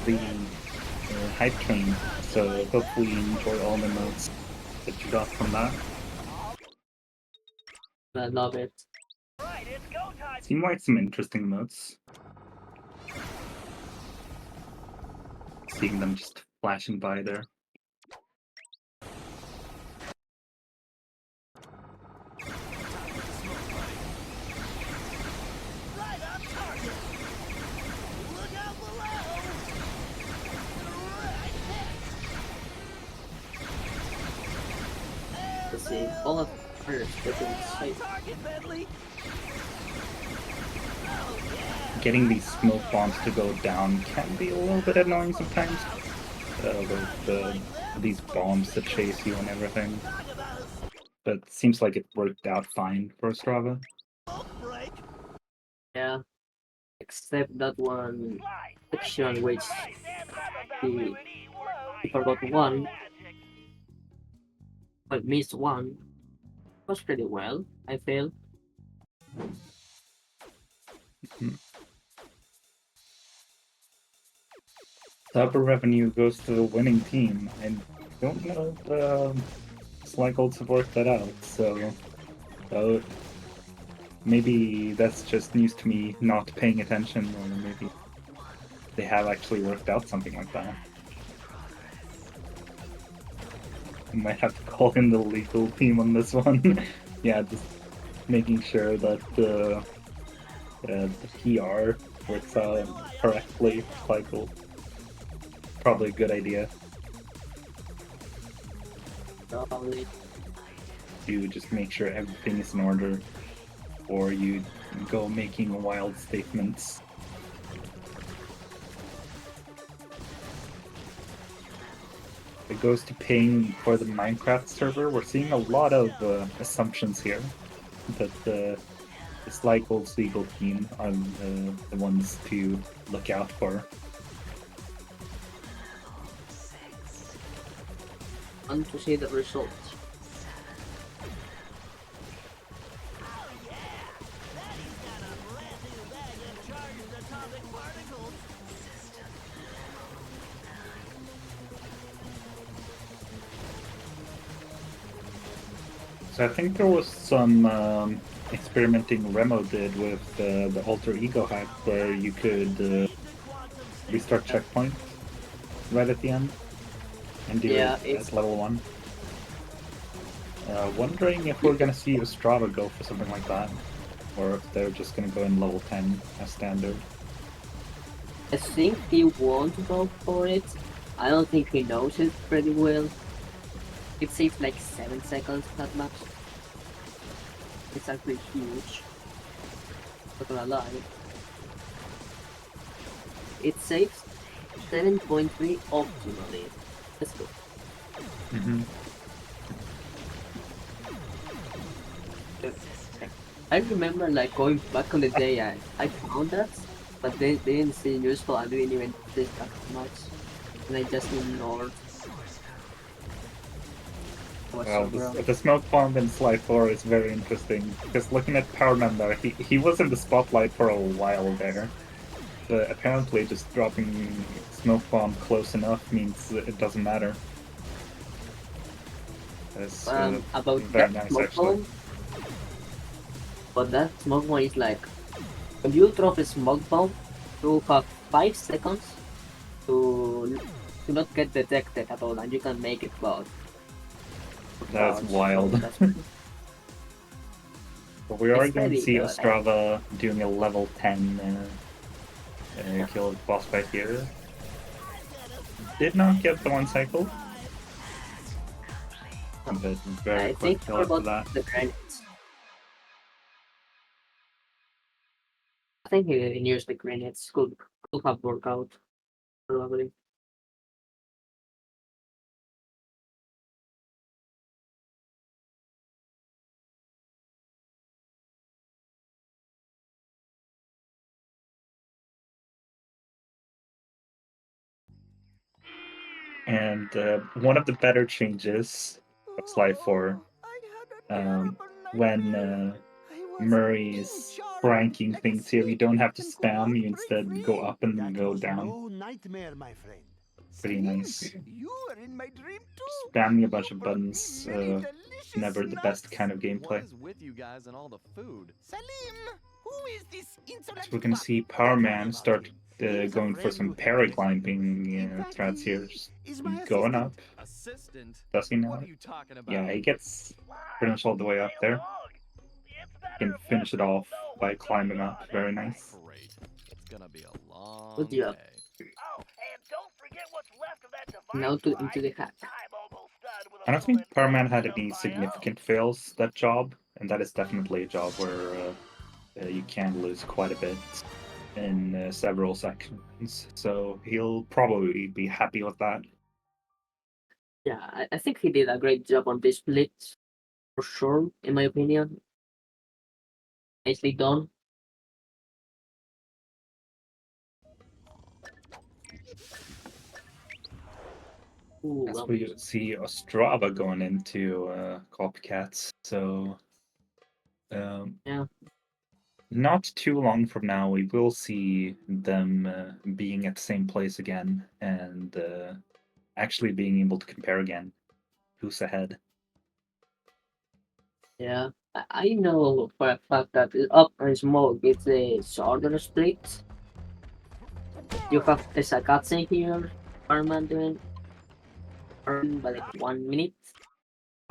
hype train. So hopefully you enjoy all the notes that you got from that. I love it. Right, it's go time. Seem like some interesting notes. Seeing them just flashing by there. Right on target. Look out below. Right hit. Let's see. All of runners getting Stay on safe. target, Bentley. Oh yeah. Getting these smoke bombs to go down can be a little bit annoying sometimes. These bombs that chase you and everything. Talk about a But it seems like it worked out fine for Strava. smoke break. Yeah. except that one Slide. section which Right, stand by the he, balcony. Right. he forgot one, Magic. but missed one. Was pretty well, I feel. Double revenue goes to the winning team. I don't know if Slykolds have worked that out, so maybe that's just news to me not paying attention, or maybe they have actually worked out something like that. I might have to call in the legal team on this one. Yeah, just making sure that the PR works out correctly. Cycle. Probably a good idea Probably. to just make sure everything is in order, or you go making wild statements. It goes to paying for the Minecraft server. We're seeing a lot of assumptions here that the Slykolds legal team are the ones to look out for. Want to see the results. So I think there was some experimenting Remo did with the alter ego hack where you could restart checkpoint right at the end and do Yeah, it at level 1. Wondering if we're gonna see Ostrava go for something like that, or if they're just gonna go in level 10 as standard. I think he won't go for it. I don't think he knows it pretty well. It saves like 7 seconds that much. It's actually huge. Not gonna lie. It saves 7.3 optimally. Let's go. I remember like going back on the day I found that, but they didn't seem useful. I didn't even think that much, and I just ignored. Well, the smoke bomb in Sly 4 is very interesting, because looking at Powerman there, he was in the spotlight for a while there. But apparently just dropping smoke bomb close enough means it doesn't matter. That's about very that nice, smoke actually. bomb, but that smoke bomb is like, when you drop a smoke bomb, you have 5 seconds to not get detected at all, and you can make it cloud. That's wild. But we are It's going to very see good. Ostrava doing a level 10 kill boss fight here. Did not get the 1 cycle. But very I quick think kill after about that. the grenades. I think he used the grenades. Could have worked out, probably. And one of the better changes of Sly 4, when Murray is pranking things here, you don't have to spam, you instead go up and go down. No nightmare, my friend. Pretty nice. You were in my dream too. Spamming a bunch of buttons, Many delicious never the best nuts. kind of gameplay. What is with you guys and all the food? Salim, who is this insolent? So we're gonna see Power Man start going for some paraclimbing threats here. Just going up. Assistant? Does he know What are it? you talking about? Yeah, he gets pretty much all the way up there. Can finish it off by climbing up. Very nice. Great. It's gonna be a long Good job. day. Oh, and don't forget what's left of that device. Now into the hack. I'm almost done with a I don't think full Power Man had inspection any of my significant fails that job, and that is definitely a job where you can lose quite a bit in several sections. So he'll probably be happy with that. Yeah, I think he did a great job on this split, for sure, in my opinion. Nicely done. Ooh, As well, we see Ostrava going into copycats, so yeah. not too long from now, we will see them being at the same place again and actually being able to compare again. Who's ahead? Yeah, I know for a fact that Up and Smoke is a shorter split. You have the Sakatse here, Arman doing by like 1 minute,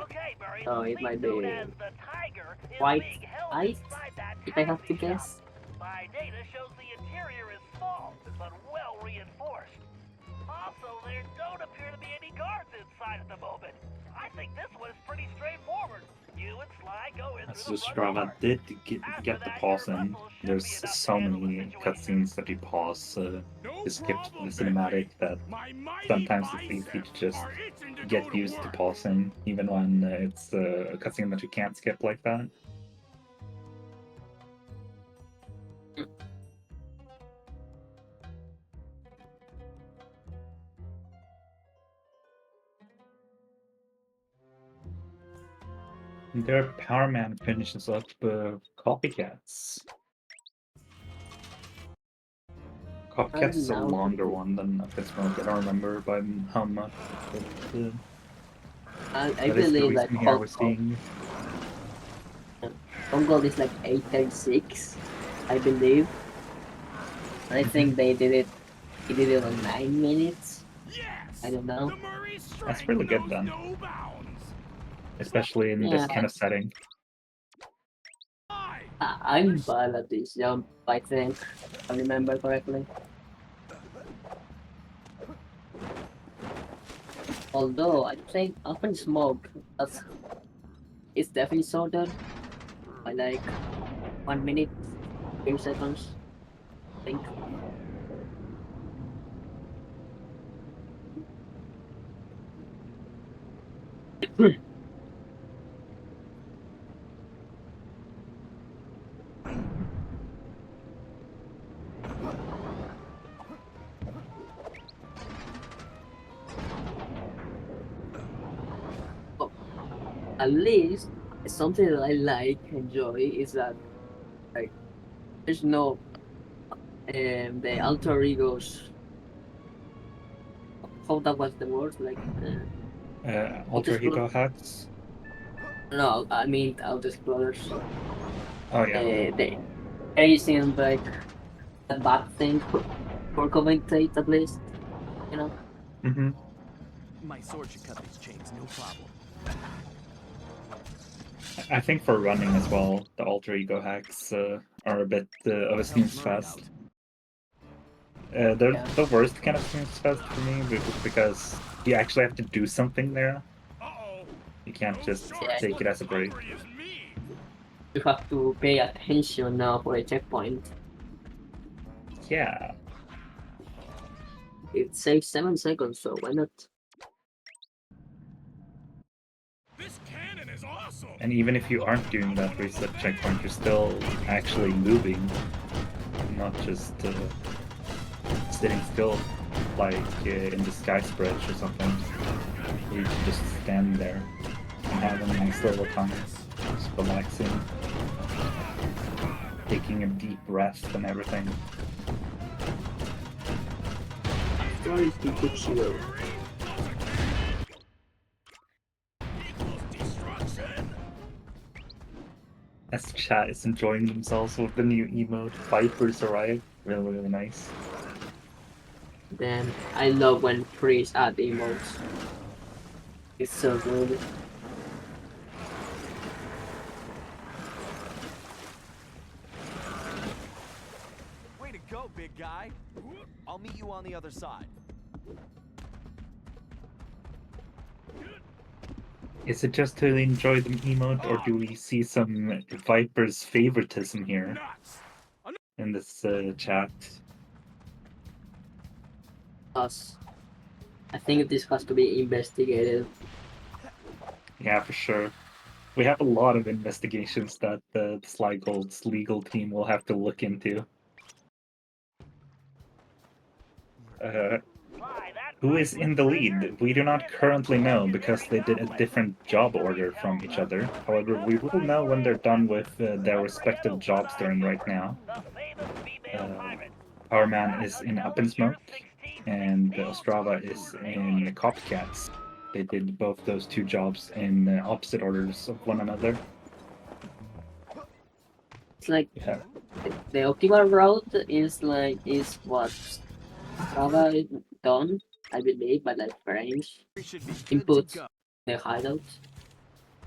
Okay, Murray, so the it beast might known be as the Tiger is quite being held tight, inside that if I have to taxi shop. guess. My data shows the interior is small, but well reinforced. Also, there don't appear to be any guards inside at the moment. I think this one is pretty straightforward. You and Sly go in As through the front Ostrava door. did After get the that, pause your in, muscles should there's be enough to so handle the many situation. cutscenes that you pause to skip the cinematic that sometimes it's easy to just get used to pausing, even when it's a cutscene that you can't skip like that. Their Power Man finishes up Copycats. Copycats is a now longer one than Up and Smoke. I don't remember by how much, but I that is the believe like reason here we're seeing. Congo is like 8:36, I believe. I think they did it. He did it on 9 minutes. I don't know. That's really good then, especially in this Yeah, kind of setting. I'm bad at this jump. I think, if I remember correctly. Although I think Up and Smoke, it's definitely sorted by like 1 minute, 30 seconds. I think. Oh, at least something that I like, enjoy is that like there's no the alter egos. How that was the word like Alter Ego hacks. no, I mean auto explorers. Oh yeah. They seem like a bad thing for commentate at least, you know. Mm-hmm. My sword should cut these chains, no problem. I think for running as well, the alter ego hacks are a bit of a snooze fest. They're the worst kind of snooze fest for me because you actually have to do something there. You can't just take it as a break. You have to pay attention now for a checkpoint. Yeah. It saves 7 seconds, so why not? This cannon is awesome. And even if you aren't doing that reset checkpoint, you're still actually moving, not just sitting still like in the Sky Bridge or something. You can just stand there and have a nice little time, just relaxing, taking a deep breath and everything. Sorry, Pikachu. As chat is enjoying themselves with the new emote, Vipers arrive. Really, really nice. Then I love when Freeze add emotes. It's so good. Way to go, big guy. I'll meet you on the other side. Is it just to enjoy the emote, or do we see some Vipers favoritism here in this chat? Us. I think this has to be investigated. Yeah, for sure. We have a lot of investigations that the Sly Gold's legal team will have to look into. Sly, that Who is in the lead? We do not currently know because they did a different job order from each other. However, we will know when they're done with their respective jobs they're in right now. Powerman is in Up in Smoke, and Ostrava is in Copycats. They did both those two jobs in opposite orders of one another. It's like Yeah. the optimal route is what Strava is done, I believe, by like Pairings We should be good to input go. the hideout.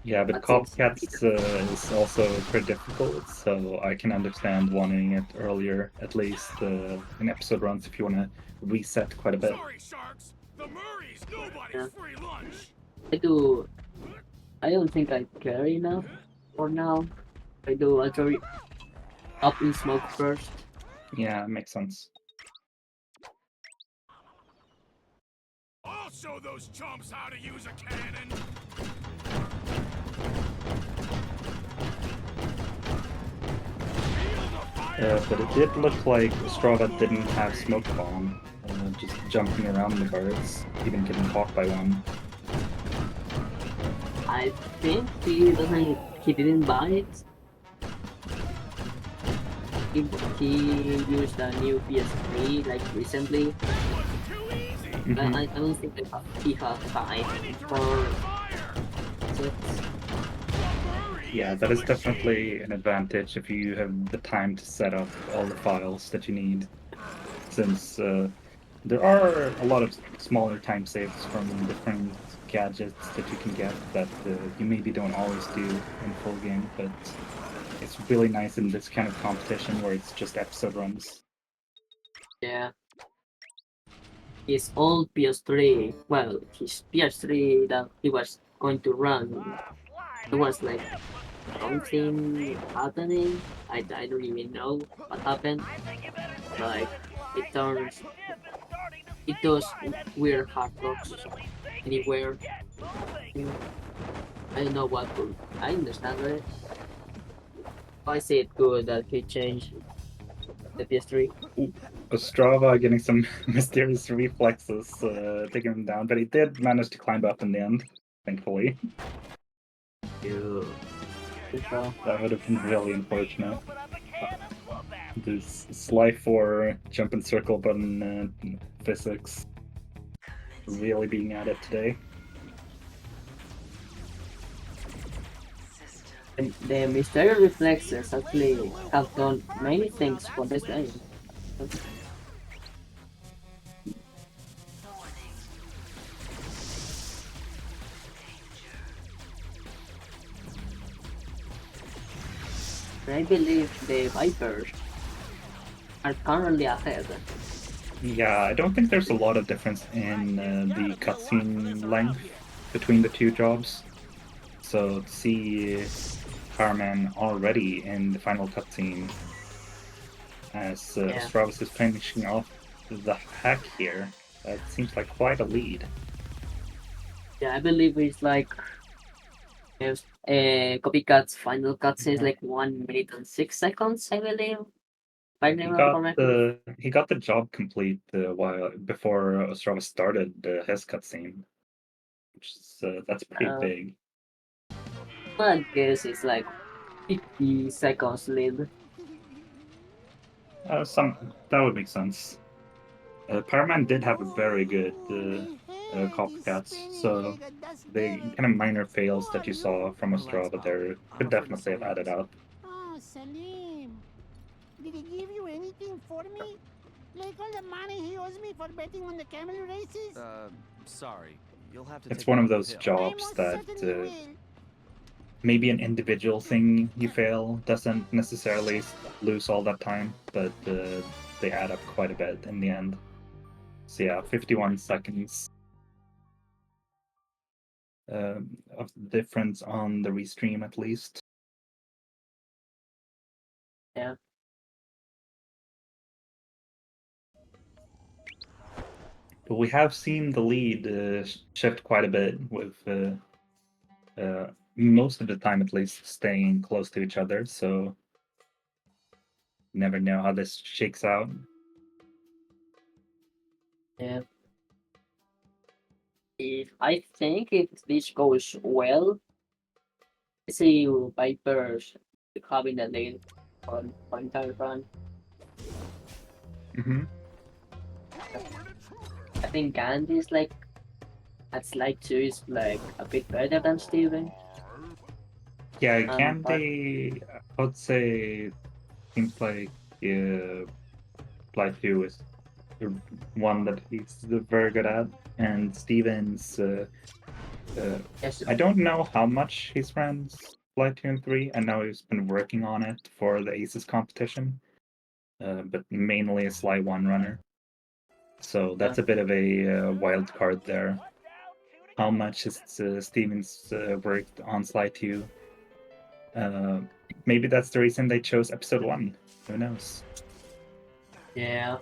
Yeah, but But since Copycats is also pretty difficult, so I can understand wanting it earlier, at least in episode runs if you want to reset quite a bit. Sorry, Sharks. The Murray's nobody's Yeah. free lunch. I don't think I care enough for now. I do actually Up in Smoke first. Yeah, makes sense. I'll show those chumps how to use a cannon. But it did look like Ostrava didn't have Smoke Bomb, just jumping around the birds, even getting caught by one. I think he didn't buy it. He used a new PS3 like recently. Too easy. Mhm. I don't think he has time for it. Yeah, that is definitely an advantage if you have the time to set up all the files that you need, since there are a lot of smaller time saves from different gadgets that you can get that you maybe don't always do in full game, but it's really nice in this kind of competition where it's just episode runs. Yeah. His old PS3, well, his PS3 that he was going to run, it was like something happening. I don't even know what happened. Like it does weird hard rocks anywhere. I don't know what to, I understand it. I say it good that he changed the PS3. Ostrava getting some mysterious reflexes taking him down, but he did manage to climb up in the end, thankfully. Yeah. That would have been really unfortunate. This Sly 4 jump and circle button physics really being at it today. The mysterious reflexes actually have done many things for this game. I believe the Vipers are currently ahead. Yeah, I don't think there's a lot of difference in the cutscene length between the two jobs. So to see Carman already in the final cutscene as Stravis is finishing off the hack here, that seems like quite a lead. Yeah, I believe it's like if Copycat's final cutscene is like 1 minute and 6 seconds, I believe. If I remember correctly. He got the job complete while before Ostrava started his cutscene, which is that's pretty big. I guess it's like 50 seconds lead. That would make sense. Powerman did have a very good copycats, so the kind of minor fails that you saw from Ostrava there could definitely have added up. Oh, Salim. Did he give you anything for me? Like all the money he owes me for betting on the camel races? Sorry. You'll have to It's take one it of up the those hill. jobs most that certainly will. maybe an individual thing you fail doesn't necessarily lose all that time, but they add up quite a bit in the end. So yeah, 51 seconds of difference on the restream at least. Yeah. But we have seen the lead shift quite a bit with most of the time at least staying close to each other, so never know how this shakes out. Yeah. I think if this goes well, I see Vipers having the lead on entire run. Hmm. I think Gandhi is like at slide 2 is like a bit better than Steven. Yeah, But Candy, I would say, seems like Fly 2 is the one that he's very good at, and Stevens. yes, I don't know how much he's ran Fly 2 and 3. I know he's been working on it for the ACES competition, but mainly a Sly 1 runner. So that's a bit of a wild card there. How much has Stevens worked on Sly 2? Maybe that's the reason they chose episode 1. Who knows? yeah.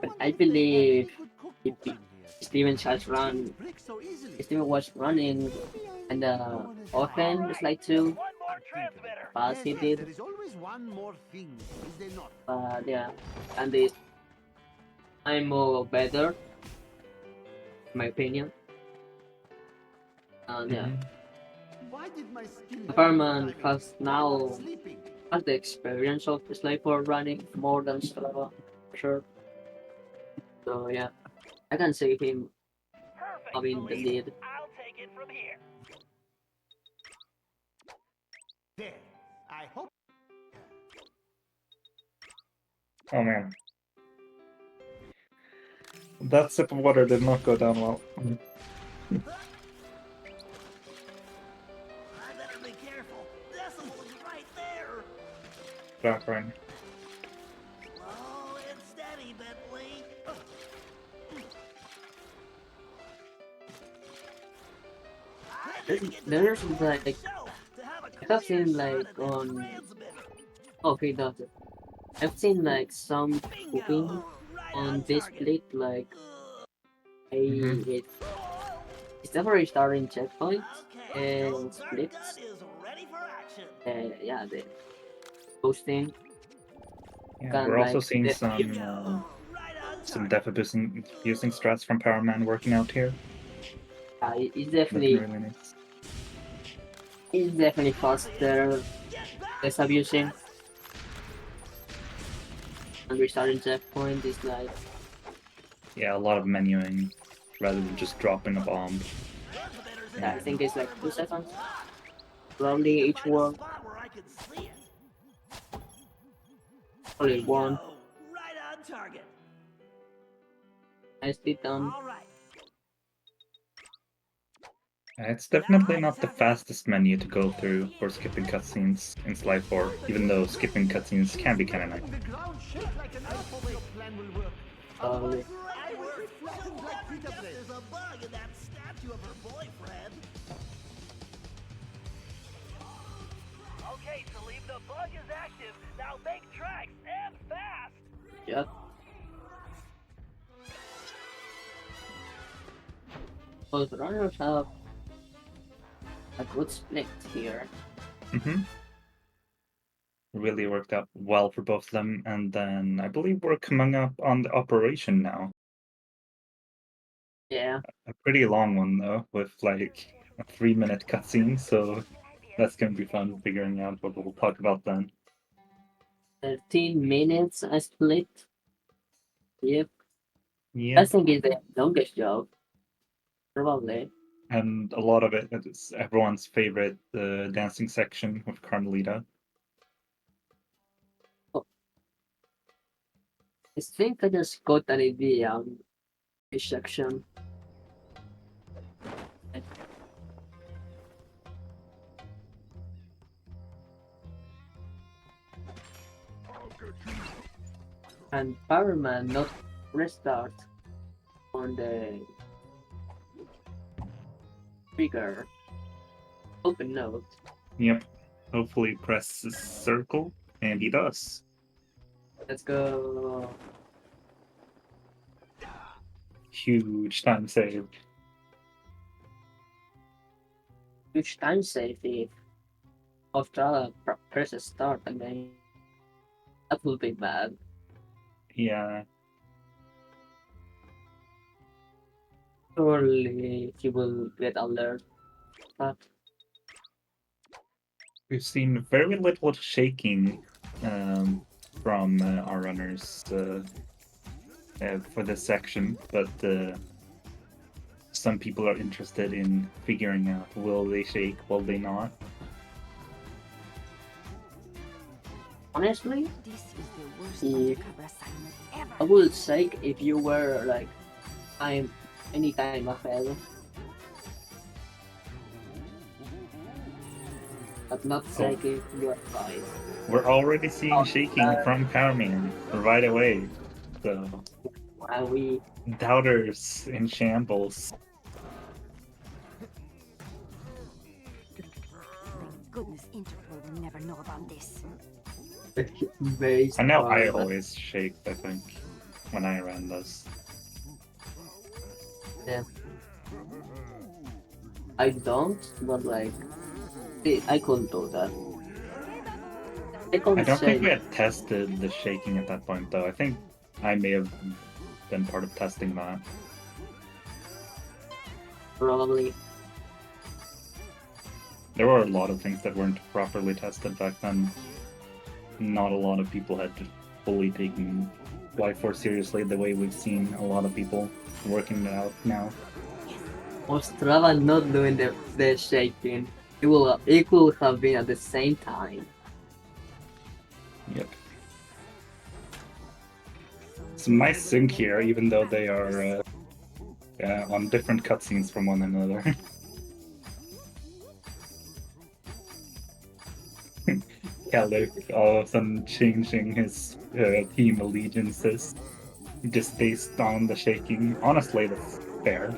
But wonder I if they have believe any good cookbooks if around here. Steven has run, Brick so easily. Steven was running Maybe I and need to go on a often diet. it's like 2 One more transmitter. fast he Yes, did, there is always one more thing, is there not? but yeah, and this I'm more better, in my opinion. And yeah, Mhm. Why did my skill have Superman to has I'm now not sleeping. has the experience of Slave for running more than Strava, for sure. So yeah, I can see him Perfect. having the Salif. lead. I'll take it from here. There. I hope Oh man. That sip of water did not go down well. I better be careful. Decimal is right there. Fine. Slow and steady, Bentley. There's like I have seen like on okay that's it. I've seen like some cooking on this split like Mhm. it's definitely starting checkpoints and splits. Yeah, the posting Yeah, can we're also like seeing the, some death abusing using strats from Power Man working out here. it's Looking really nice. faster less abusing and restarting checkpoint is like Yeah, a lot of menuing rather than just dropping a bomb. I think it's like 2 seconds probably each one only one Right on target. nicely done. All right. It's definitely not the fastest menu to go through for skipping cutscenes in Sly 4, even though skipping cutscenes can be kind of nice. the ground shake like an apple. Your plan will work. Probably. I will be flattened like pita bread. There's a bug in that statue of her boyfriend. Okay, Salim, the bug is active. Now make tracks and fast. Yep. Both runners have a good split here. Mm-hmm. Really worked out well for both of them, and then I believe we're coming up on the operation now. Yeah. A pretty long one though, with like a 3-minute cutscene, so that's gonna be fun figuring out what we'll talk about then. 13 minutes a split. Yep. Yeah, I think it's the longest job. Probably. and a lot of it is everyone's favorite dancing section with Carmelita. I think I just got an idea on this section. And Powerman not restart on the trigger. Open note. Yep. Hopefully press circle, and he does. Let's go. Huge time save. Huge time save if Australia presses start again. That will be bad. Yeah. Surely he will get alert. But We've seen very little shaking from our runners for this section, but some people are interested in figuring out, will they shake, will they not? honestly, This is the worst Yeah. undercover assignment ever. I would say if you were like any time ahead, but not say if you are fine. We're already seeing shaking from Pairings right away. So, While we doubters in shambles. Thank goodness Interpol will never know about this. very I know I strong, always shake, I think, when I ran this. Yeah. I don't, but like I couldn't do that. I I can't don't think we say had tested the shaking at that point, though. I think I may have been part of testing that. probably. There were a lot of things that weren't properly tested back then. Not a lot of people had fully taken Life Force seriously the way we've seen a lot of people working it out now. Ostrava not doing the shaking. It could have been at the same time. Yep. Some nice sync here, even though they are on different cutscenes from one another. Kelly all of a sudden changing his team allegiances just based on the shaking. Honestly, that's fair.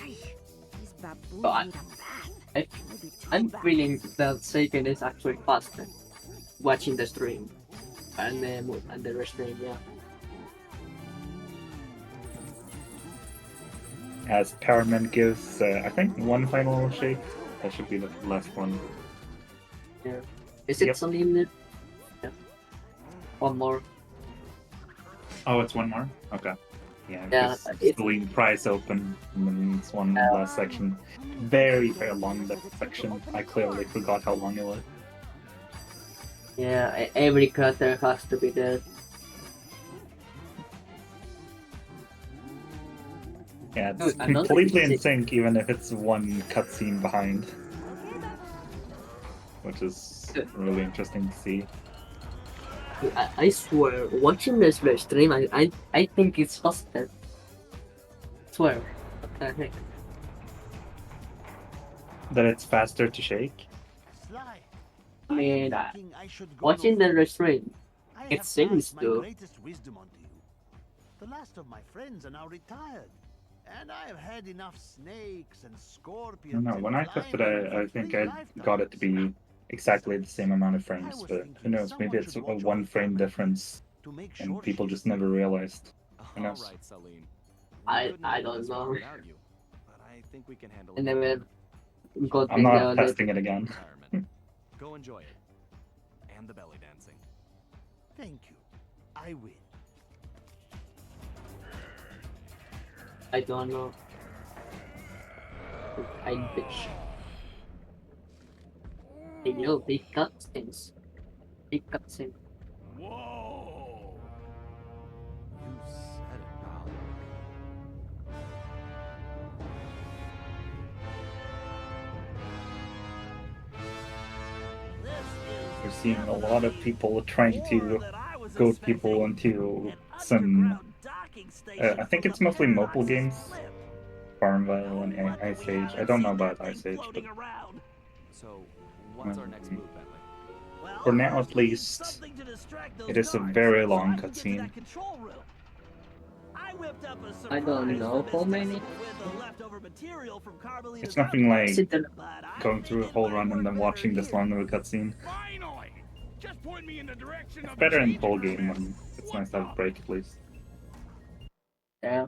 These baboons But I- need a bath. I- Maybe two I'm baths. feeling that shaking is actually faster watching the stream and the restream, yeah. As Paraman gives, I think, one final shake. That should be the last one. Is it Yep. unlimited? Yeah. One more. Oh, it's one more? Okay. Yeah, Yeah, because it's- the league price open, and then it's one last section. Very, very long, that section. I clearly forgot how long it was. Yeah, every character has to be there. Yeah, it's Dude, another completely in thing- sync, even if it's one cutscene behind. Which is really interesting to see. I swear, watching this stream, I think it's faster. Swear. What the heck? That it's faster to shake. Sly, I mean, thinking I should go watching no the restraint, I it have seems passed my to. greatest wisdom onto you. The last of my friends are now retired, and I have had enough snakes and I scorpions. don't know, and when I tested climbing it, for I think 3 I got it to be exactly the same amount of frames, but who knows, maybe it's a one frame difference to make and sure people she's just never safe. realized. Who All knows? right, Salim. I don't know. Without you, but I think we can handle I it. never got I'm not the testing it again. Environment. Go enjoy it. And the belly dancing. Thank you. I will. I don't know. I bitch. Hey yo, big cutscenes. Big cutscene. Whoa! You said it, pal. We're seeing a lot of people trying to goad people into some, I think it's mostly mobile games, Farmville and Ice Age. I don't know about Ice Age, but So, what's our next move, Bentley? for now at least, it is a very long cutscene. I don't know how many. It's nothing like Is it the going through a whole run and then watching this long of a cutscene. Finally! Just point me in the direction It's of better the in full change game of when it's nice to have a break at least. yeah?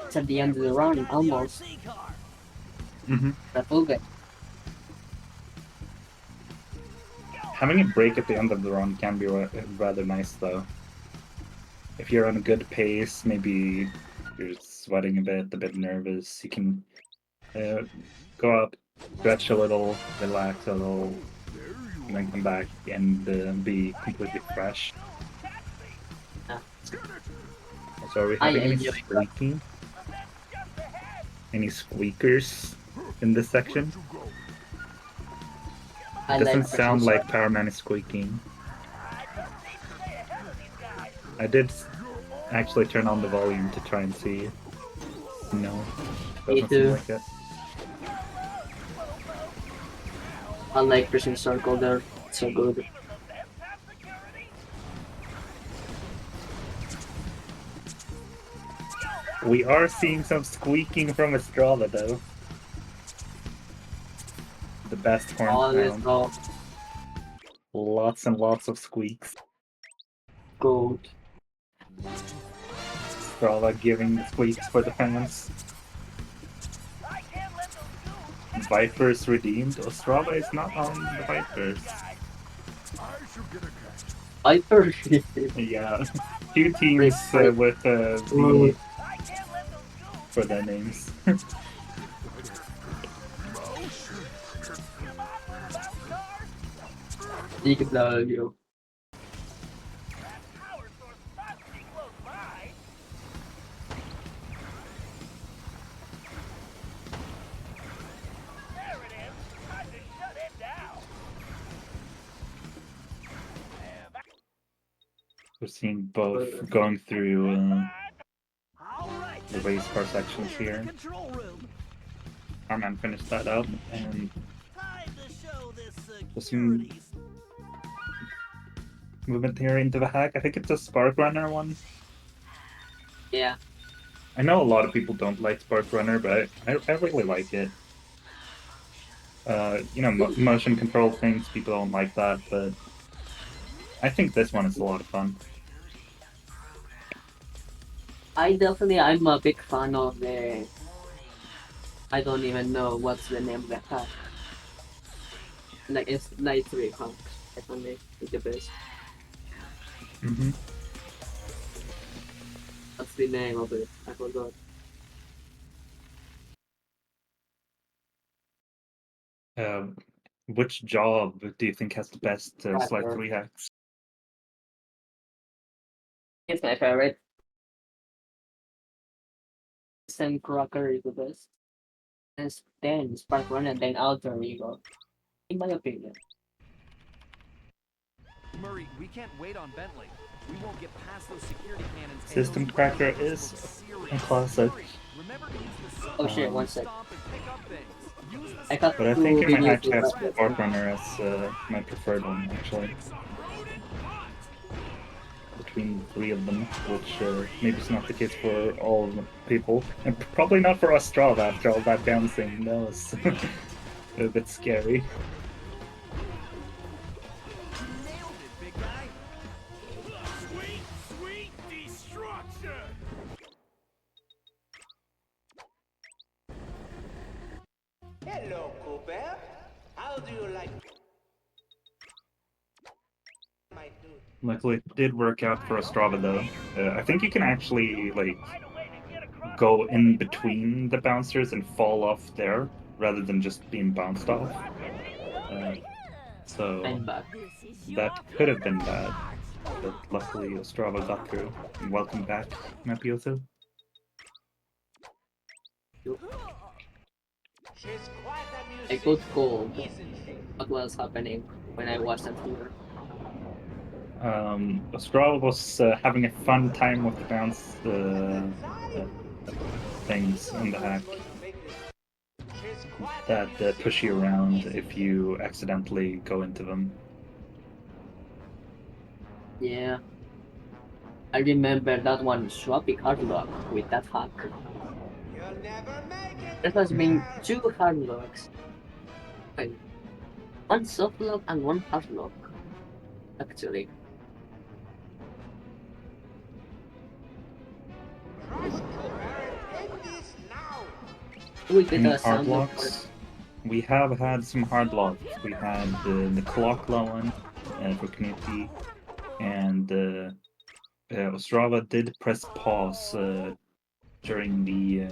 It's at the end of the run, almost. Mm-hmm. The full game. Having a break at the end of the run can be rather nice though. if you're on a good pace, maybe you're sweating a bit nervous, you can go up, stretch a little, relax a little, and then come back and be completely fresh. Yeah. So are we I having any enjoy that. squeaking? Any squeakers in this section? I Doesn't like sound precision. like Powerman is squeaking. I did actually turn on the volume to try and see. No, Me doesn't seem too. like it. I like precision circle there. It's so good. We are seeing some squeaking from Estrada though. The best horn Oh, let's sound. go. Lots and lots of squeaks. Gold. Estrada giving the squeaks for the fans. Vipers redeemed. Estrada is not on the Vipers. Viper. Yeah, few teams with V for their names. DW. We're seeing both going through the race car sections here. Our man finished that up, and we'll see movement here into the hack. I think it's a Spark Runner one. Yeah. I know a lot of people don't like Spark Runner, but I really like it. You know, motion control things, people don't like that, but I think this one is a lot of fun. I'm a big fan of the. I don't even know what's the name of the hack. Like it's Light 3 hack. I think it's the best. Mm-hmm. What's the name of it? I forgot. Which job do you think has the best slide 3 hacks? It's my favorite. Sandcracker is the best. And then Spark Run and then Alter Ego. In my opinion. Murray, we can't wait on Bentley. We won't get past those security cannons. and System those Cracker railroads is look a serious. classic. Murray, remember to use the Oh shit, sub- one sec. stomp and pick up things. Use the I got But I two think I might videos actually have with Spark Runner as my preferred one, actually. Between the three of them, which maybe is not the case for all of the people. And probably not for Estrada after all that bouncing. That was a bit scary. nailed it, big guy. Sweet destruction! Hello, Cooper. How do you like my dude? Luckily, it did work out for Estrada though. I think you can actually like go in between the bouncers and fall off there rather than just being bounced off. So I'm back. that could have been bad, but luckily Estrada got through. And welcome back, Mapioso. She's quite I amusing, got cold. isn't she? What was happening when I wasn't here? Estrada was having a fun time with the bounce things in the hack She's quite that amusing, push you around isn't if she? you accidentally go into them. Yeah. I remember that one swapping hard lock with that hack. You'll never make it. There has been girl. 2 hard locks. Wait. One soft lock and one hard lock. Actually. Crush Cooper. End this now. We get Any a hard sound of locks? We have had some hard locks. We had the clock one for Community, and Ostrava did press pause during the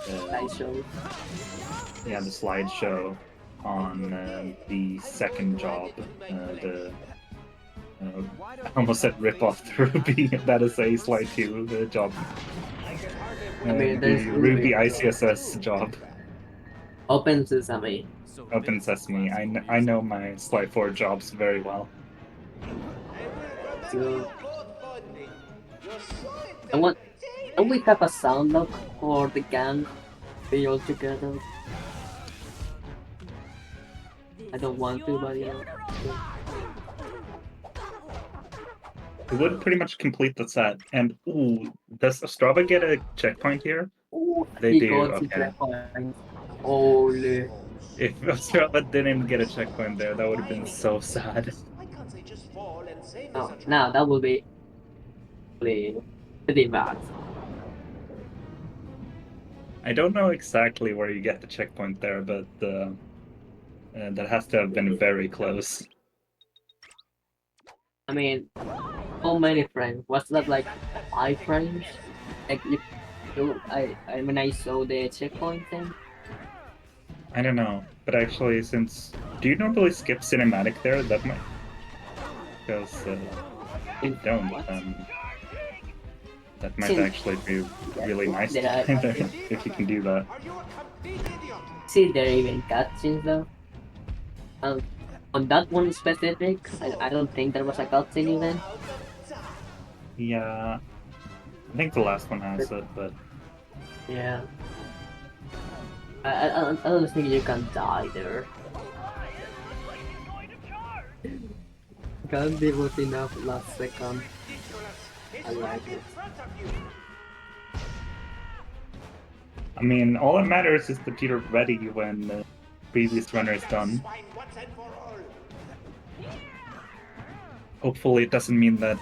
Slideshow. the slideshow on the second job. I almost said rip off the Ruby. That is a slide 2 job. I mean, there's the Ruby ICSS job. Open Sesame. Open Sesame. I know my slide 4 jobs very well. So, don't we have a sound lock for the gang be all together? I don't want to, but yeah. It would pretty much complete the set. And ooh, does Ostrava get a checkpoint here? Ooh, They he do. got Okay. the checkpoint. Holy. If Ostrava didn't get a checkpoint there, that would have been so sad. Why can't they just fall and save No, us a now that would be pretty bad. I don't know exactly where you get the checkpoint there, but that has to have been very close. I mean, how many frames? Was that like 5 frames? Like, when I saw the checkpoint thing. I don't know, but actually, do you normally skip cinematic there? That might, because I don't. That might actually be really nice if you can do that. See, there are even cutscenes though. On that one specific, I don't think there was a cutscene even. Yeah, I think the last one has it, but yeah, I don't think you can die there. Can't be was enough last second. I like it. I mean, all that matters is that you're ready when the previous runner is done. Hopefully, it doesn't mean that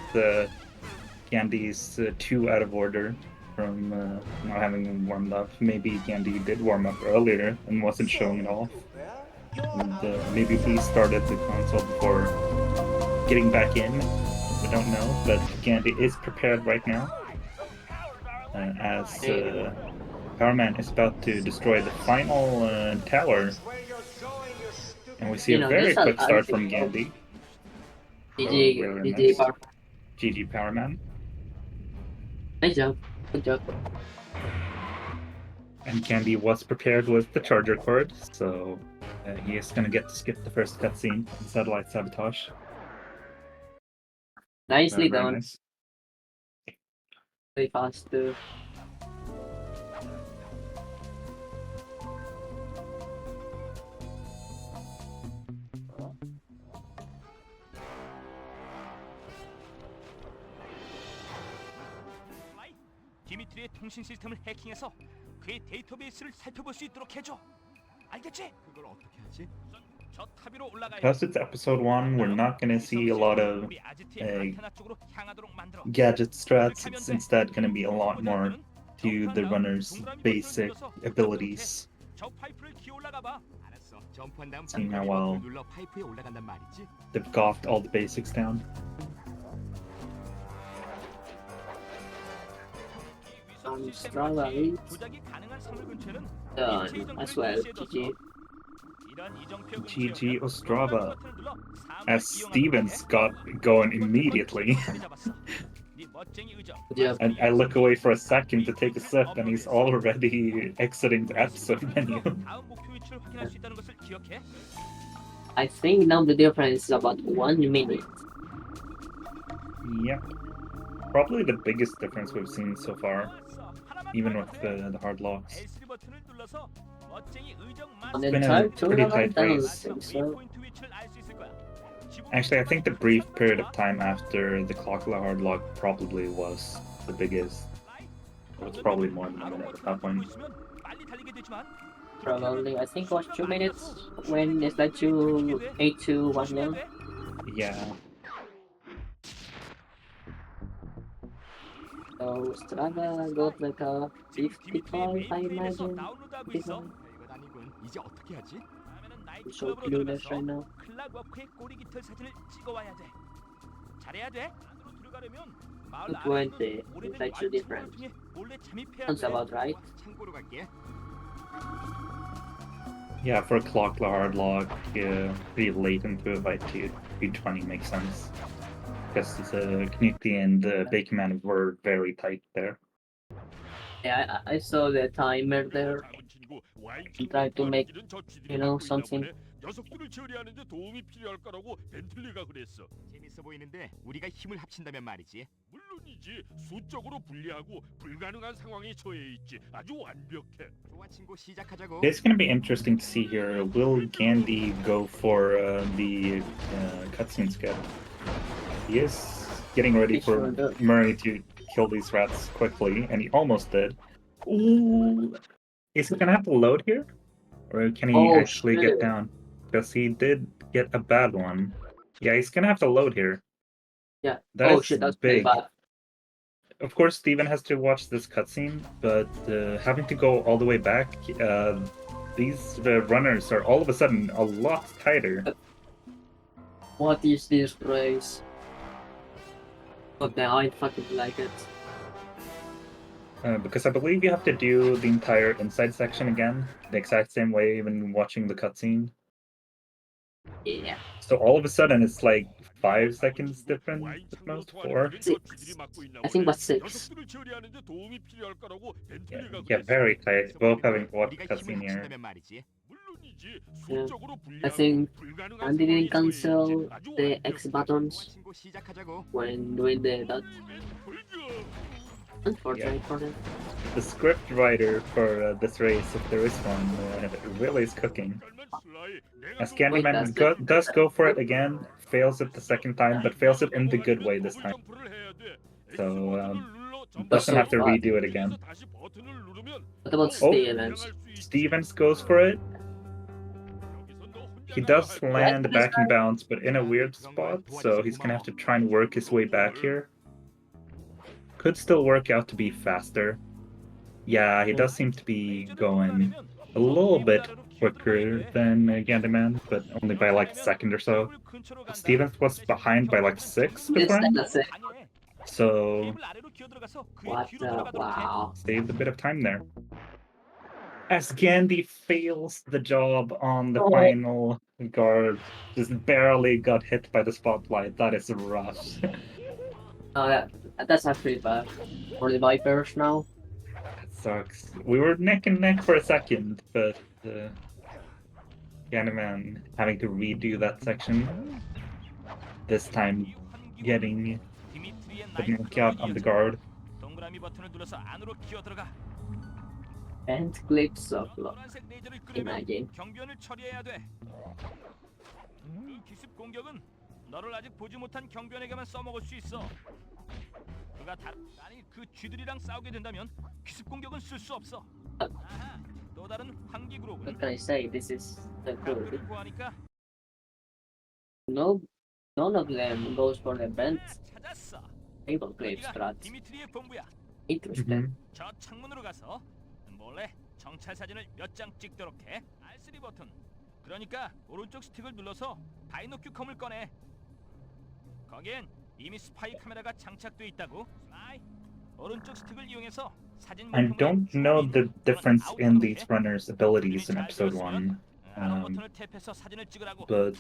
Gandhi is too out of order from not having warmed up. Maybe Gandhi did warm up earlier and wasn't showing it off. And maybe he started the console before getting back in. We don't know, but Gandhi is prepared right now. As Powerman is about to destroy the final tower. And we see a very quick start from Gandhi. GG Powerman. Nice job. Good job. And Gandhi was prepared with the charger cord, so he is going to get to skip the first cutscene in Satellite Sabotage. Nicely done. Nice. Very fast too. 디미트리의 통신 시스템을 해킹해서 그의 데이터베이스를 살펴볼 수 있도록 해줘. 알겠지? 그걸 어떻게 하지? 저 탑위로 올라가야. Because it's episode 1, we're not going to see a lot of gadget strats. It's instead going to be a lot more to the runner's basic abilities. Seeing how well they've got all the basics down. Strava done as well. GG. GG Ostrava. As Stevens got going immediately. And I look away for a second to take a sip, and he's already exiting the episode menu. I think now the difference is about 1 minute. Yeah. Probably the biggest difference we've seen so far, even with the hard locks. On the It's been entire a pretty tight tournament, I don't race. think so. Actually, I think the brief period of time after the Clockla hard lock probably was the biggest. It was probably more than a minute at that point. Probably, I think it was 2 minutes when it's like 8 to 1 0. Yeah. So Strava got like a 55, I imagine. 55. I'm so clueless right now. 클락워크의 꼬리 깃털 사진을 찍어와야 돼. 잘해야 돼. 안으로 들어가려면 220. It's like 2 different. Sounds about right. 참고로 갈게. Yeah, for a clock hard lock, pretty late into a fight, 220 makes sense. Because Knuti and Bakeman were very tight there. Yeah, I saw the timer there. Try to make, something. 녀석들을 처리하는데 도움이 필요할 거라고 벤틀리가 그랬어. 재밌어 보이는데 우리가 힘을 합친다면 말이지. 물론이지. 수적으로 불리하고 불가능한 상황에 처해 있지. 아주 완벽해. 좋아 친구 시작하자고. It's going to be interesting to see here. Will Gandhi go for the cutscene skip? He is getting ready for Murray to kill these rats quickly, and he almost did. Ooh. Is he going to have to load here? Or can he actually get down? Because he did get a bad one. Yeah, he's gonna have to load here. Yeah. That's That's big. bad. Of course, Steven has to watch this cutscene, but having to go all the way back, these runners are all of a sudden a lot tighter. What is this race? Okay, I fucking like it. Because I believe you have to do the entire inside section again, the exact same way even watching the cutscene. Yeah. So all of a sudden it's like 5 seconds different at most, 4? 6. I think about 6. Yeah, very tight. Both having watched the cutscene here. Yeah. I think Andy didn't cancel the X buttons when doing that. Unfortunate for them. The script writer for this race, if there is one, really is cooking. As Candyman does go for it again, fails it the second time, but fails it in the good way this time. So, doesn't have to redo it again. What about Stevens? Stevens goes for it. He does land the backing bounce, but in a weird spot, so he's gonna have to try and work his way back here. Could still work out to be faster. Yeah, he does seem to be going a little bit quicker than Gandaman, but only by like a second or so. Stevens was behind by like 6 before him. So, Wow. Saved a bit of time there. As Gandhi fails the job on the final guard, just barely got hit by the spotlight. That is rough. Oh, that's actually bad for the Vipers now. That sucks. We were neck and neck for a second, but Gandaman having to redo that section. This time getting the knockout on the guard. And clips of luck. Imagine. 너를 아직 보지 못한 경비원에게만 써먹을 수 있어. 그가 아니 그 쥐들이랑 싸우게 된다면 기습 공격은 쓸 수 없어. 아하, 또 다른 환기 그룹은. What can I say? This is the group. No, none of them goes for the bent table clip strat. 디미트리의 본부야. Interesting. 저 창문으로 가서 몰래 정찰 사진을 몇 장 찍도록 해. R3 버튼. 그러니까 오른쪽 스틱을 눌러서 바이노큐컴을 꺼내. 거기엔 이미 스파이 카메라가 장착돼 있다고. 오른쪽 스틱을 이용해서 사진. I don't know the difference in these runners' abilities in episode 1. But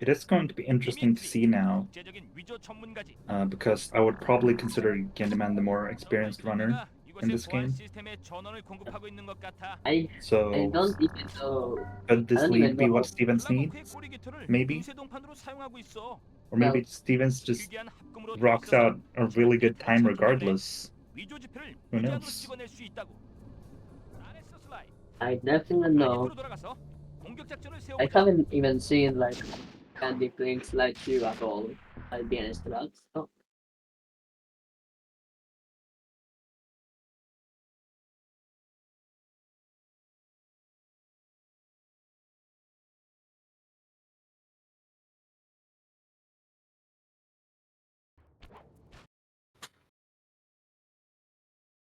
it is going to be interesting to see now, because I would probably consider Gandaman the more experienced runner in this game. I don't even know. Could this lead be what Stevens needs? Maybe? Or maybe Stevens just rocks out a really good time regardless. Who knows? I definitely know. I haven't even seen like Candy playing Slide 2 at all. I'll be honest with that. So.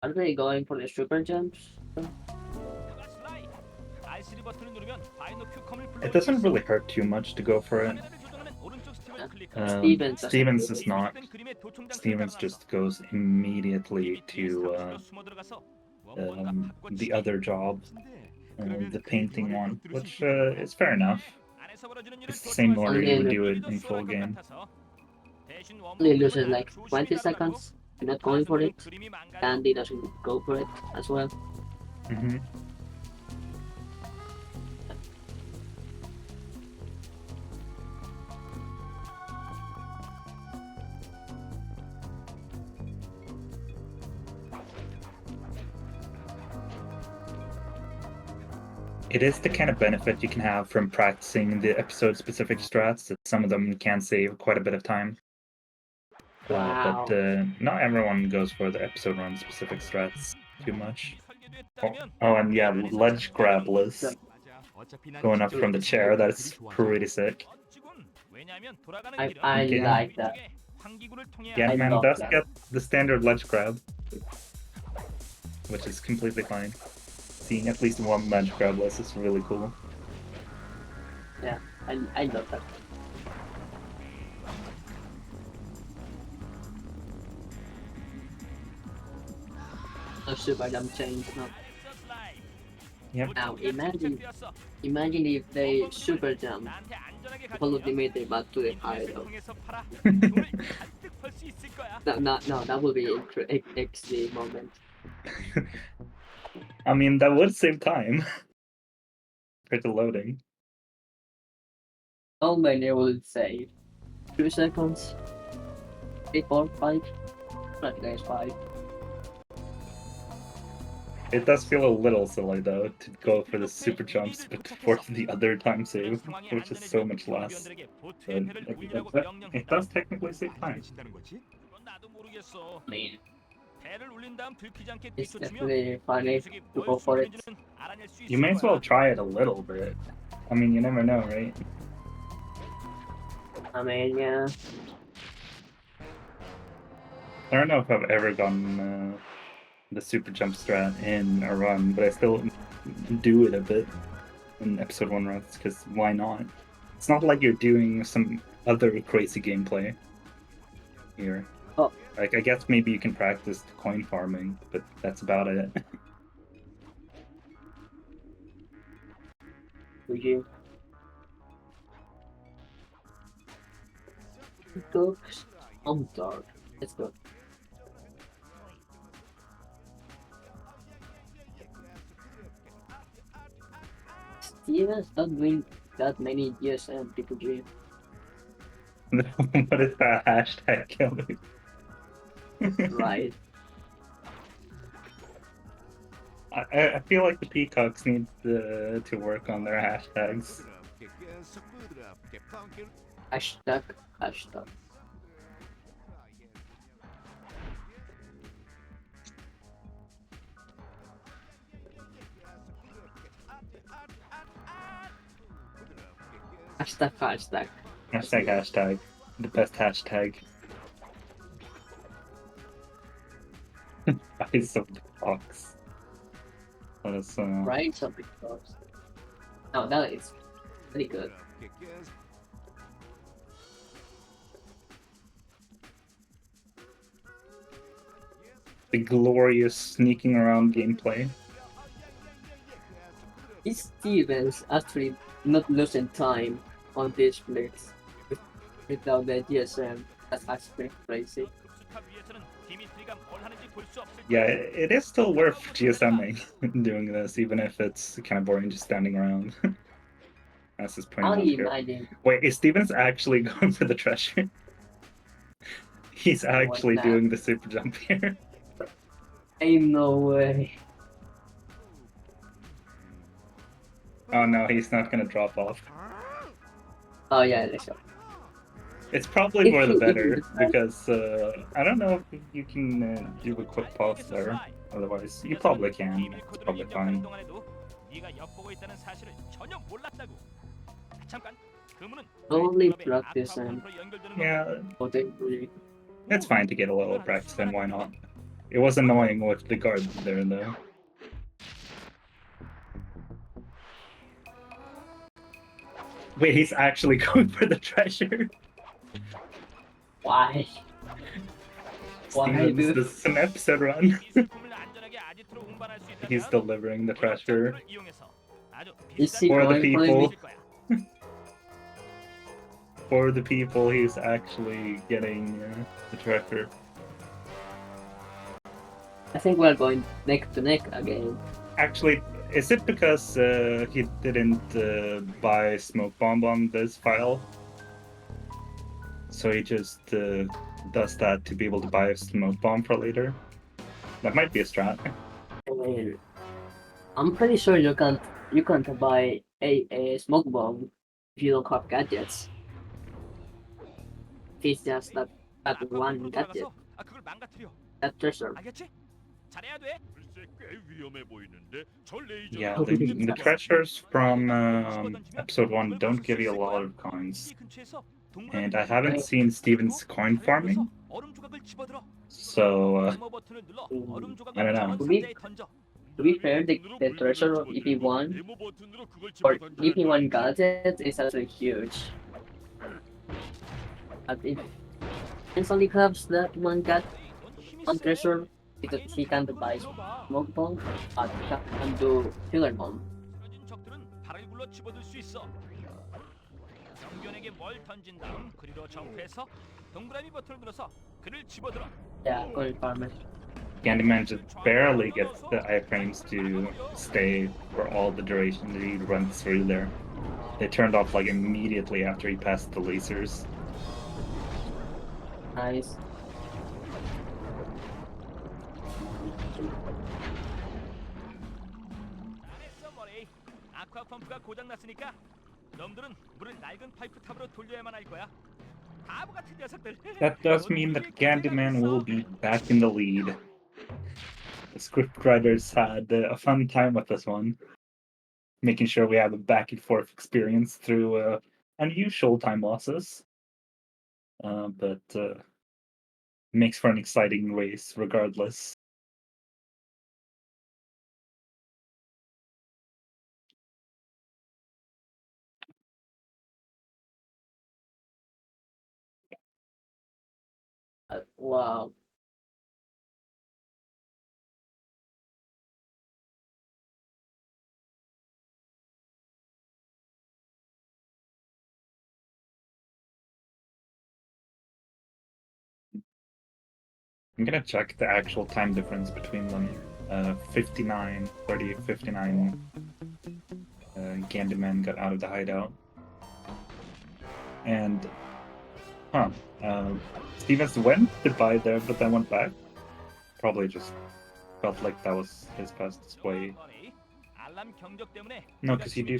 Are they going for the super jumps? It doesn't really hurt too much to go for it. Stevens doesn't Stevens do is it. not. Stevens just goes immediately to the other job, the painting one, which is fair enough. It's the same order you would do it in full game. Only loses like 20 seconds. You're not going for it. Andy doesn't go for it as well. Hmm. It is the kind of benefit you can have from practicing the episode-specific strats, that some of them can save quite a bit of time. Wow. But not everyone goes for the episode run specific strats too much. Oh, and yeah, ledge grabless. Going up from the chair, that's pretty sick. I Okay. like that. Yeah, I man love does that. get the standard ledge grab, which is completely fine. Seeing at least one ledge grabless is really cool. Yeah, I love that. No super jump change, no. Yep. Now imagine if they super jump, follow the meter but to the high though. No, that will be XD moment. I mean, that would save time for the loading. How many will save? 2 seconds? 3, 4, 5? I think it's 5. It does feel a little silly though to go for the super jumps but for the other time save, which is so much less. But it does technically save time. I mean, it's definitely funny to go for it. You may as well try it a little bit. I mean, you never know, right? I mean, yeah. I don't know if I've ever gotten the super jump strat in a run, but I still do it a bit in episode 1 runs, because why not? It's not like you're doing some other crazy gameplay here. Oh. Like, I guess maybe you can practice the coin farming, but that's about it. Would you? Go on dark. Let's go. Stevens not doing that many GSM PPG. What is that hashtag killing? Right. I feel like the Peacocks need to work on their hashtags. Hashtag. Hashtag. Hashtag. The best hashtag. Eyes of the Fox. That's, Right? Something close. No, that is pretty good. the glorious sneaking around gameplay. Is Stevens actually not losing time on this blitz without the GSM? That's actually crazy. Yeah, it is still worth GSMing doing this, even if it's kind of boring just standing around. That's his point out here. Imagine. Wait, is Stevens actually going for the treasure? He's actually doing the super jump here. Ain't no way. Oh no, he's not gonna drop off. Oh yeah, let's go. It's probably for the better, because I don't know if you can do a quick pause there. Otherwise, you probably can. It's probably fine. Only practice and Yeah, potentially. it's fine to get a little practice, then why not? It was annoying with the guard there, though. Wait, he's actually going for the treasure? Why? Why, Stevens, dude? this is an episode run. 이 소품을 안전하게 아지트로 운반할 수 있다면 He's delivering the 고려 treasure 장소를 이용해서 아주 Is 비싼 he For the going for people. me? 거야. for the people. He's actually getting the treasure. I think we're going neck to neck again. Actually, is it because he didn't buy smoke bomb on this file? So he just does that to be able to buy a smoke bomb for later? That might be a strat. I'm pretty sure you can't buy a smoke bomb if you don't have gadgets. It's just that one gadget, 돌아가서 그걸 망가뜨려. that treasure. 알겠지? 잘해야 돼. 글쎄 꽤 위험해 보이는데 저 레이저. Yeah, the treasures from episode 1 don't give you a lot of coins. And I haven't seen Steven's coin farming, so I don't know. To be fair, the treasure of EP1 or EP1 gadget is actually huge. But if Vince only has that one treasure, because he can't buy smoke bomb, but he can do killer bomb. 쓰러진 적들은 발을 굴러 집어들 수 있어. 정견에게 뭘 던진 다음 그리로 점프해서 동그라미 버튼을 눌러서 그를 집어들어. Yeah, coin farmer. Candyman just barely gets the iframes to stay for all the duration that he runs through there. They turned off like immediately after he passed the lasers. Nice. 잘했어 머레이. 아쿠아 펌프가 고장 났으니까 놈들은 물을 낡은 파이프 탑으로 돌려야만 할 거야. 바보 같은 녀석들. That does mean that Candyman will be back in the lead. The scriptwriters had a fun time with this one, making sure we have a back and forth experience through unusual time losses. But makes for an exciting race regardless. Wow. I'm gonna check the actual time difference between them. 59, 30, 59. Candyman got out of the hideout. And, Stevens went to buy there, but then went back. Probably just felt like that was his fastest way. No, because you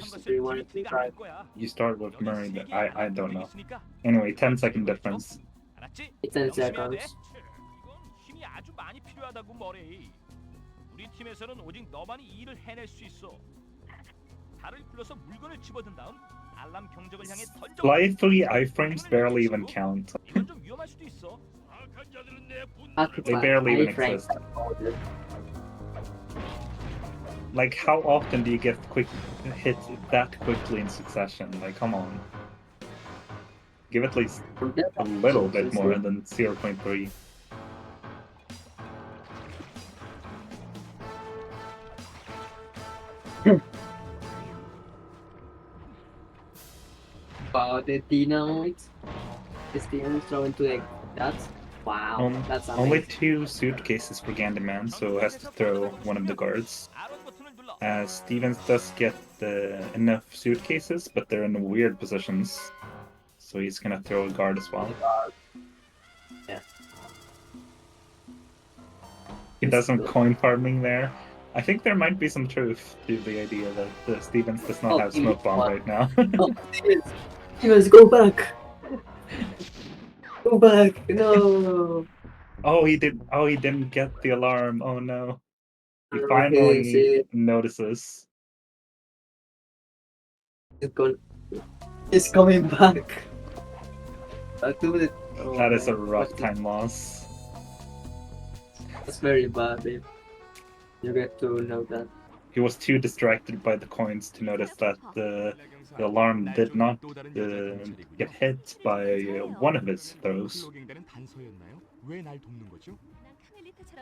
start with Murray, but I don't know. Anyway, 10-second difference. It's 10 seconds. 이건 힘이 아주 많이 필요하다고 머레이. 우리 팀에서는 오직 너만이 이 일을 해낼 수 있어. 달을 굴러서 물건을 집어든 다음 알람 경적을 향해 던져. Slide 3 iframes barely even count. 이건 좀 위험할 수도 있어. They barely even exist. Like, how often do you get hit that quickly in succession? Like, come on. Give at least a little bit more than 0.3. Wow, the dynamite. The Stevens thrown into the guts. Wow, that's amazing. Only 2 suitcases for Candyman, so has to throw one of the guards. Stevens does get enough suitcases, but they're in weird positions. So he's gonna throw a guard as well. Yeah. He does some coin farming there. I think there might be some truth to the idea that Stevens does not have smoke bomb right now. Oh, Stevens, go back! Go back! No! Oh, he didn't get the alarm. Oh no. He Okay, finally notices. He's coming back. That is a rough time loss. That's very bad, babe. You get to know that. he was too distracted by the coins to notice that the alarm did not get hit by one of his throws. 클로갱단은 단서였나요? 왜 날 돕는 거죠?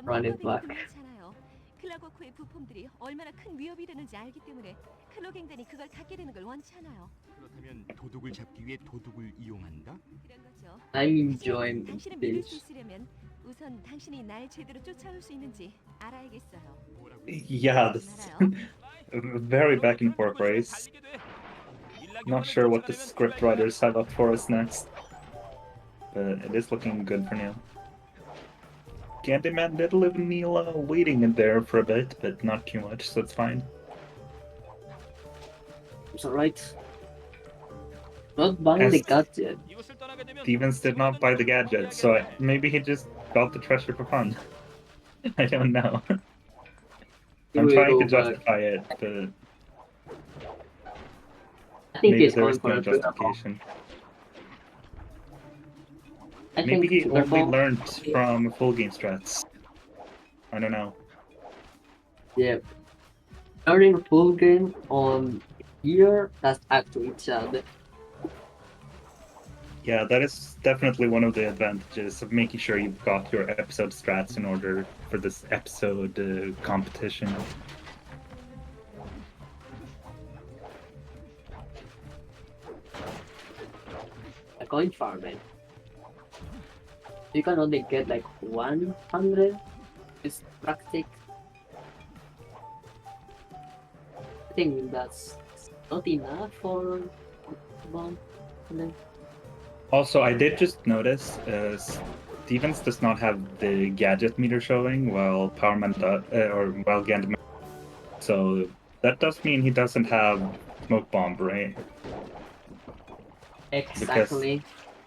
Running back. 클라고코의 부품들이 얼마나 큰 위협이 되는지 알기 때문에 클로갱단이 그걸 갖게 되는 걸 원치 않아요. 그렇다면 도둑을 잡기 위해 도둑을 이용한다? 그런 거죠. I'm enjoying 당신을 믿을 수 this. 있으려면 우선 당신이 날 제대로 쫓아올 수 있는지 알아야겠어요. Yeah, this very back and forth race. Not sure what the script writers have up for us next, but it is looking good for now. Candyman did leave Neela waiting in there for a bit, but not too much, so it's fine. It's alright. Not buying the gadget. Stevens did not buy the gadget, so maybe he just got the treasure for fun. I don't know. I'm will trying to go back. justify it, but I think maybe he's there going is for no a Super Bowl. justification. I Maybe think he Super only Bowl- learned from full game strats. I don't know. Yeah. Learning full game on here, that's actually sad. Yeah, that is definitely one of the advantages of making sure you've got your episode strats in order for this episode competition. Like going farming. You can only get like 100 is practic. I think that's not enough for one. Also, I did just notice Stevens does not have the gadget meter showing, while Powerman does, or while Gandalf. So that does mean he doesn't have smoke bomb, right? Exactly.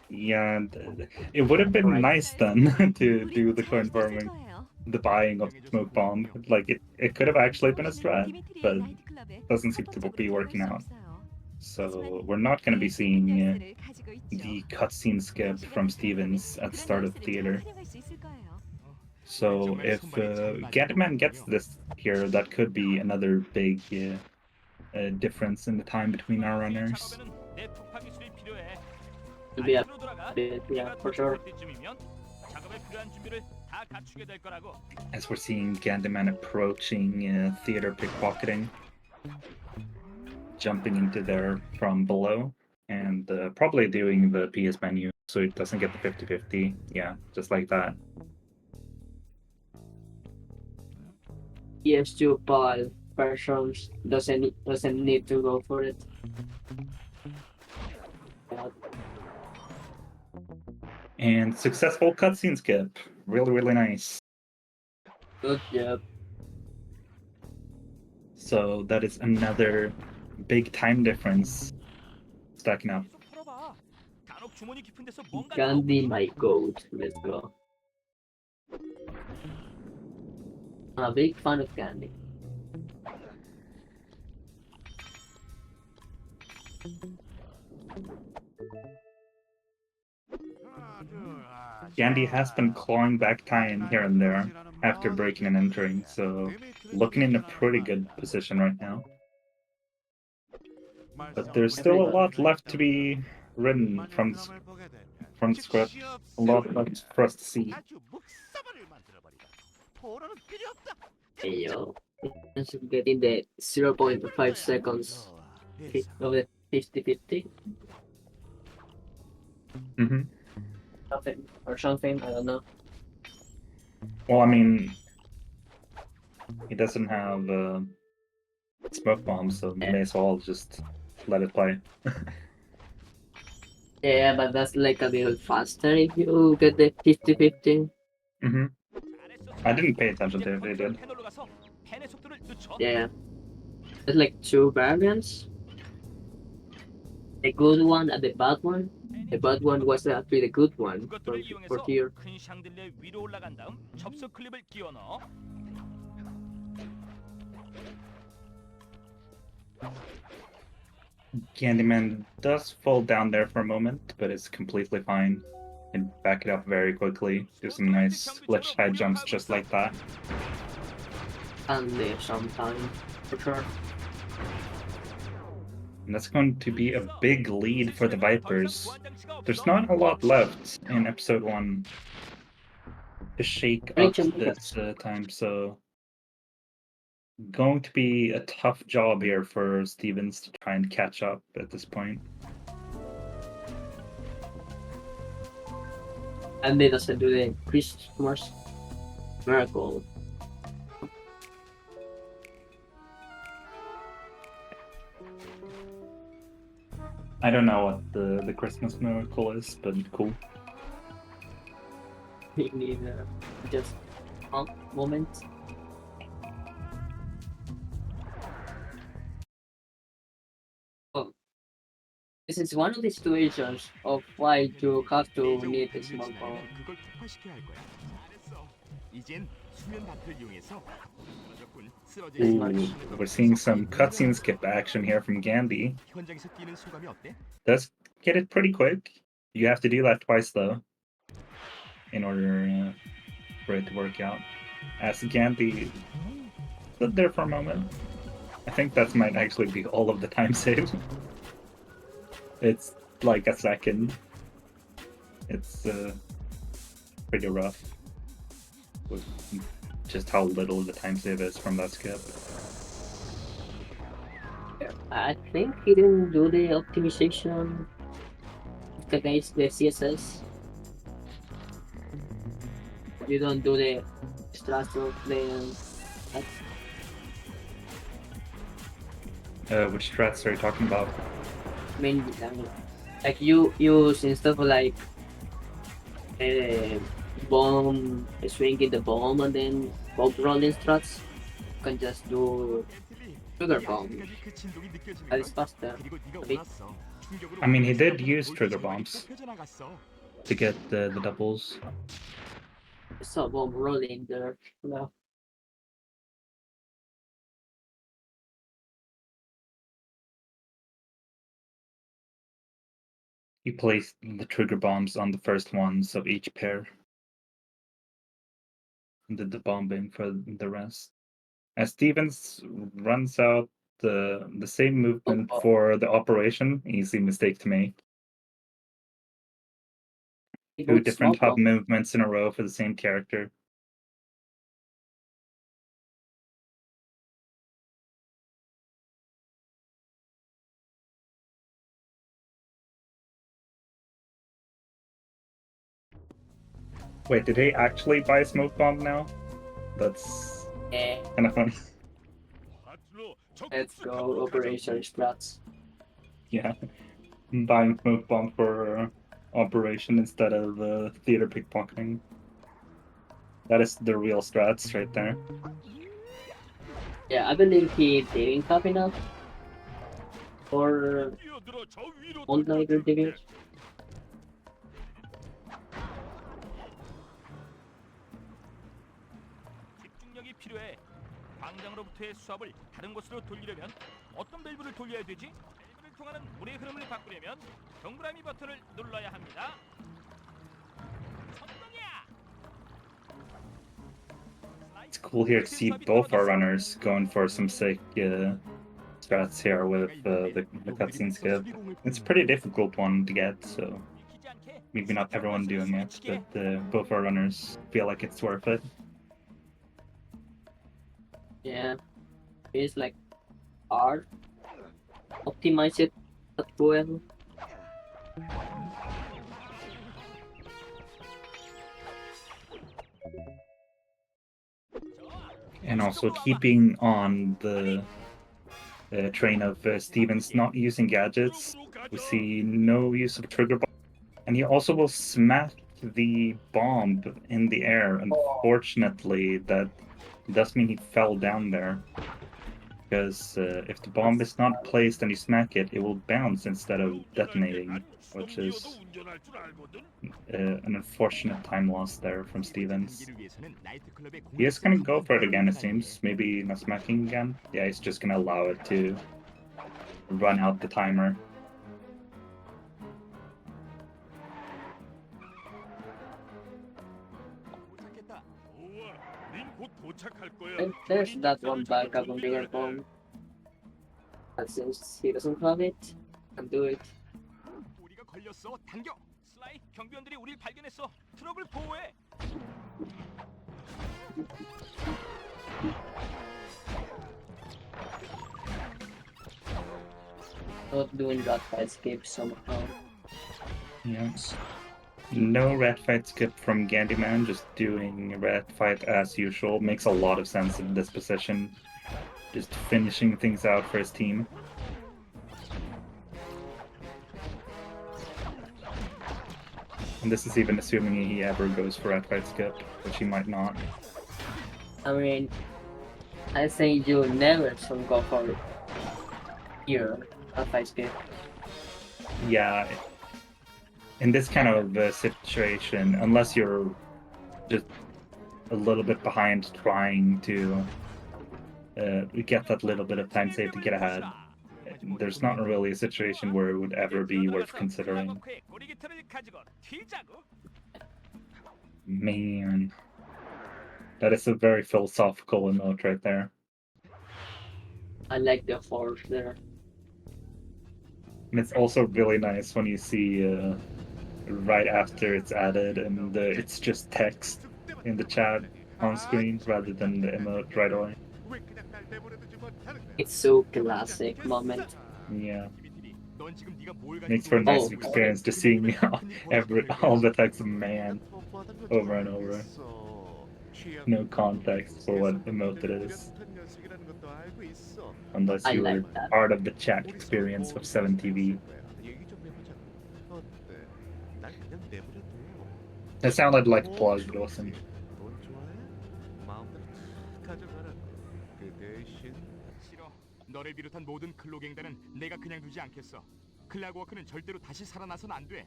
Yeah, it would have been Right. nice then to 우리 do the 잘 coin 지냈을 farming, 거예요. the buying of smoke bomb. Like it could have actually been a strat, 디미트리의 but 나이트클럽에 doesn't seem to 합법적으로 be working 들어갈 out. 수 없어요. So we're not going to be seeing 가스를 가지고 있죠. the cutscene skip from Stevens at the start of the theater. 활용할 수 있을 거예요. So if Gantman gets this here, that could be another big difference in the time between our runners. It'll be a bit, yeah, for sure. As we're seeing Gandalf approaching theater pickpocketing, jumping into there from below, and probably doing the PS menu so it doesn't get the 50-50. Yeah, just like that. PS2 PAL versions doesn't need to go for it. But And successful cutscene skip. Really, really nice. good job. So that is another big time difference stacking up. Gandhi, my goat. Let's go. I'm a big fan of Gandhi. Gandhi has been clawing back time here and there after breaking and entering, so looking in a pretty good position right now. But there's still a lot left to be written from the script. A lot left for us to see. Hey yo. Let's get in the 0.5 seconds of the 50-50. Mm-hmm. Something or something, I don't know. Well, I mean, he doesn't have smoke bombs, so may as well just let it play. Yeah, but that's like a little faster if you get the 50-50. Mm-hmm. I didn't pay attention to it, they did. Yeah. There's like two variants. The good one and the bad one. The bad one was actually the good one for here. 큰 샹들리에 위로 올라간 다음 접속 클립을 끼워 넣어. Candyman does fall down there for a moment, but is completely fine. And back it up very quickly. Do some nice glitch high jumps just like that. And there's some time. for sure. And that's going to be a big lead for the Vipers. There's not a lot left in episode 1 to shake up this time, so going to be a tough job here for Stevens to try and catch up at this point. And they doesn't do the Christmas miracle. I don't know what the Christmas miracle is, but cool. You need just a moment. Oh, this is one of the situations of why you have to need a small bomb. 그걸 폭발시켜야 할 거야. 잘했어. 이젠 수면 다트를 이용해서 무조건 쓰러져 Ooh, we're seeing some cutscene skip action here from Gandhi. 현장에서 뛰는 소감이 어때? Does get it pretty quick. You have to do that twice though, in order for it to work out. As Gandhi stood there for a moment. I think that might actually be all of the time save. It's like a second. It's pretty rough with just how little the time save is from that skip. I think he didn't do the optimization against the CSS. You don't do the structure of the Which strats are you talking about? main like you use instead of like bomb swinging the bomb and then bomb rolling struts, you can just do trigger bomb. That is faster. A bit. I mean, he did use trigger bombs to get the doubles. I saw bomb rolling there. No. He placed the trigger bombs on the first ones of each pair. And did the bombing for the rest. As Stevens runs out the same movement for the operation, easy mistake to make. Two different hub movements in a row for the same character. Wait, did he actually buy a smoke bomb now? That's kind of funny. Let's go operation strats. Yeah, buying smoke bomb for operation instead of theater pickpocketing. That is the real strats right there. Yeah, I believe he didn't have enough for all-nighter debuts. 집중력이 필요해. 광장으로부터의 수압을 다른 곳으로 돌리려면 어떤 밸브를 돌려야 되지? 밸브를 통하는 물의 흐름을 바꾸려면 동그라미 버튼을 눌러야 합니다. It's cool here to see both our runners going for some sick strats here with the cutscene skip. It's a pretty difficult one to get, so maybe not everyone doing it, but both our runners feel like it's worth it. Yeah, it's like hard. Optimize it at well. And also keeping on the train of Stevens not using gadgets, we see no use of trigger bomb. And he also will smack the bomb in the air. Unfortunately, that does mean he fell down there. Because if the bomb is not placed and you smack it, it will bounce instead of detonating, which is an unfortunate time loss there from Stevens. He is gonna go for it again, it seems. Maybe not smacking again. Yeah, he's just gonna allow it to run out the timer. There's that one back up on bigger bomb. And since he doesn't have it, can do it. 우리가 걸렸어. 당겨. 슬라이, 경비원들이 우리를 발견했어. 트럭을 보호해. Not doing that fight skip somehow. Yeah. No rat fight skip from Gandyman, just doing rat fight as usual. Makes a lot of sense in this position. Just finishing things out for his team. And this is even assuming he ever goes for rat fight skip, which he might not. I mean, I think you never should go for here that fight skip. Yeah. In this kind of situation, unless you're just a little bit behind trying to get that little bit of time saved to get ahead, there's not really a situation where it would ever be worth considering. Man, that is a very philosophical emote right there. I like the horse there. And it's also really nice when you see right after it's added and it's just text in the chat on screen rather than the emote right away. It's so classic moment. Yeah. Makes for a nice experience just seeing all the text man over and over. No context for what emote it is. Unless I you were like that. part of the chat experience of 7TV. It sounded like plug, but it wasn't. 싫어. 너를 비롯한 모든 클로갱단은 내가 그냥 두지 않겠어. 클락워크는 절대로 다시 살아나선 안 돼.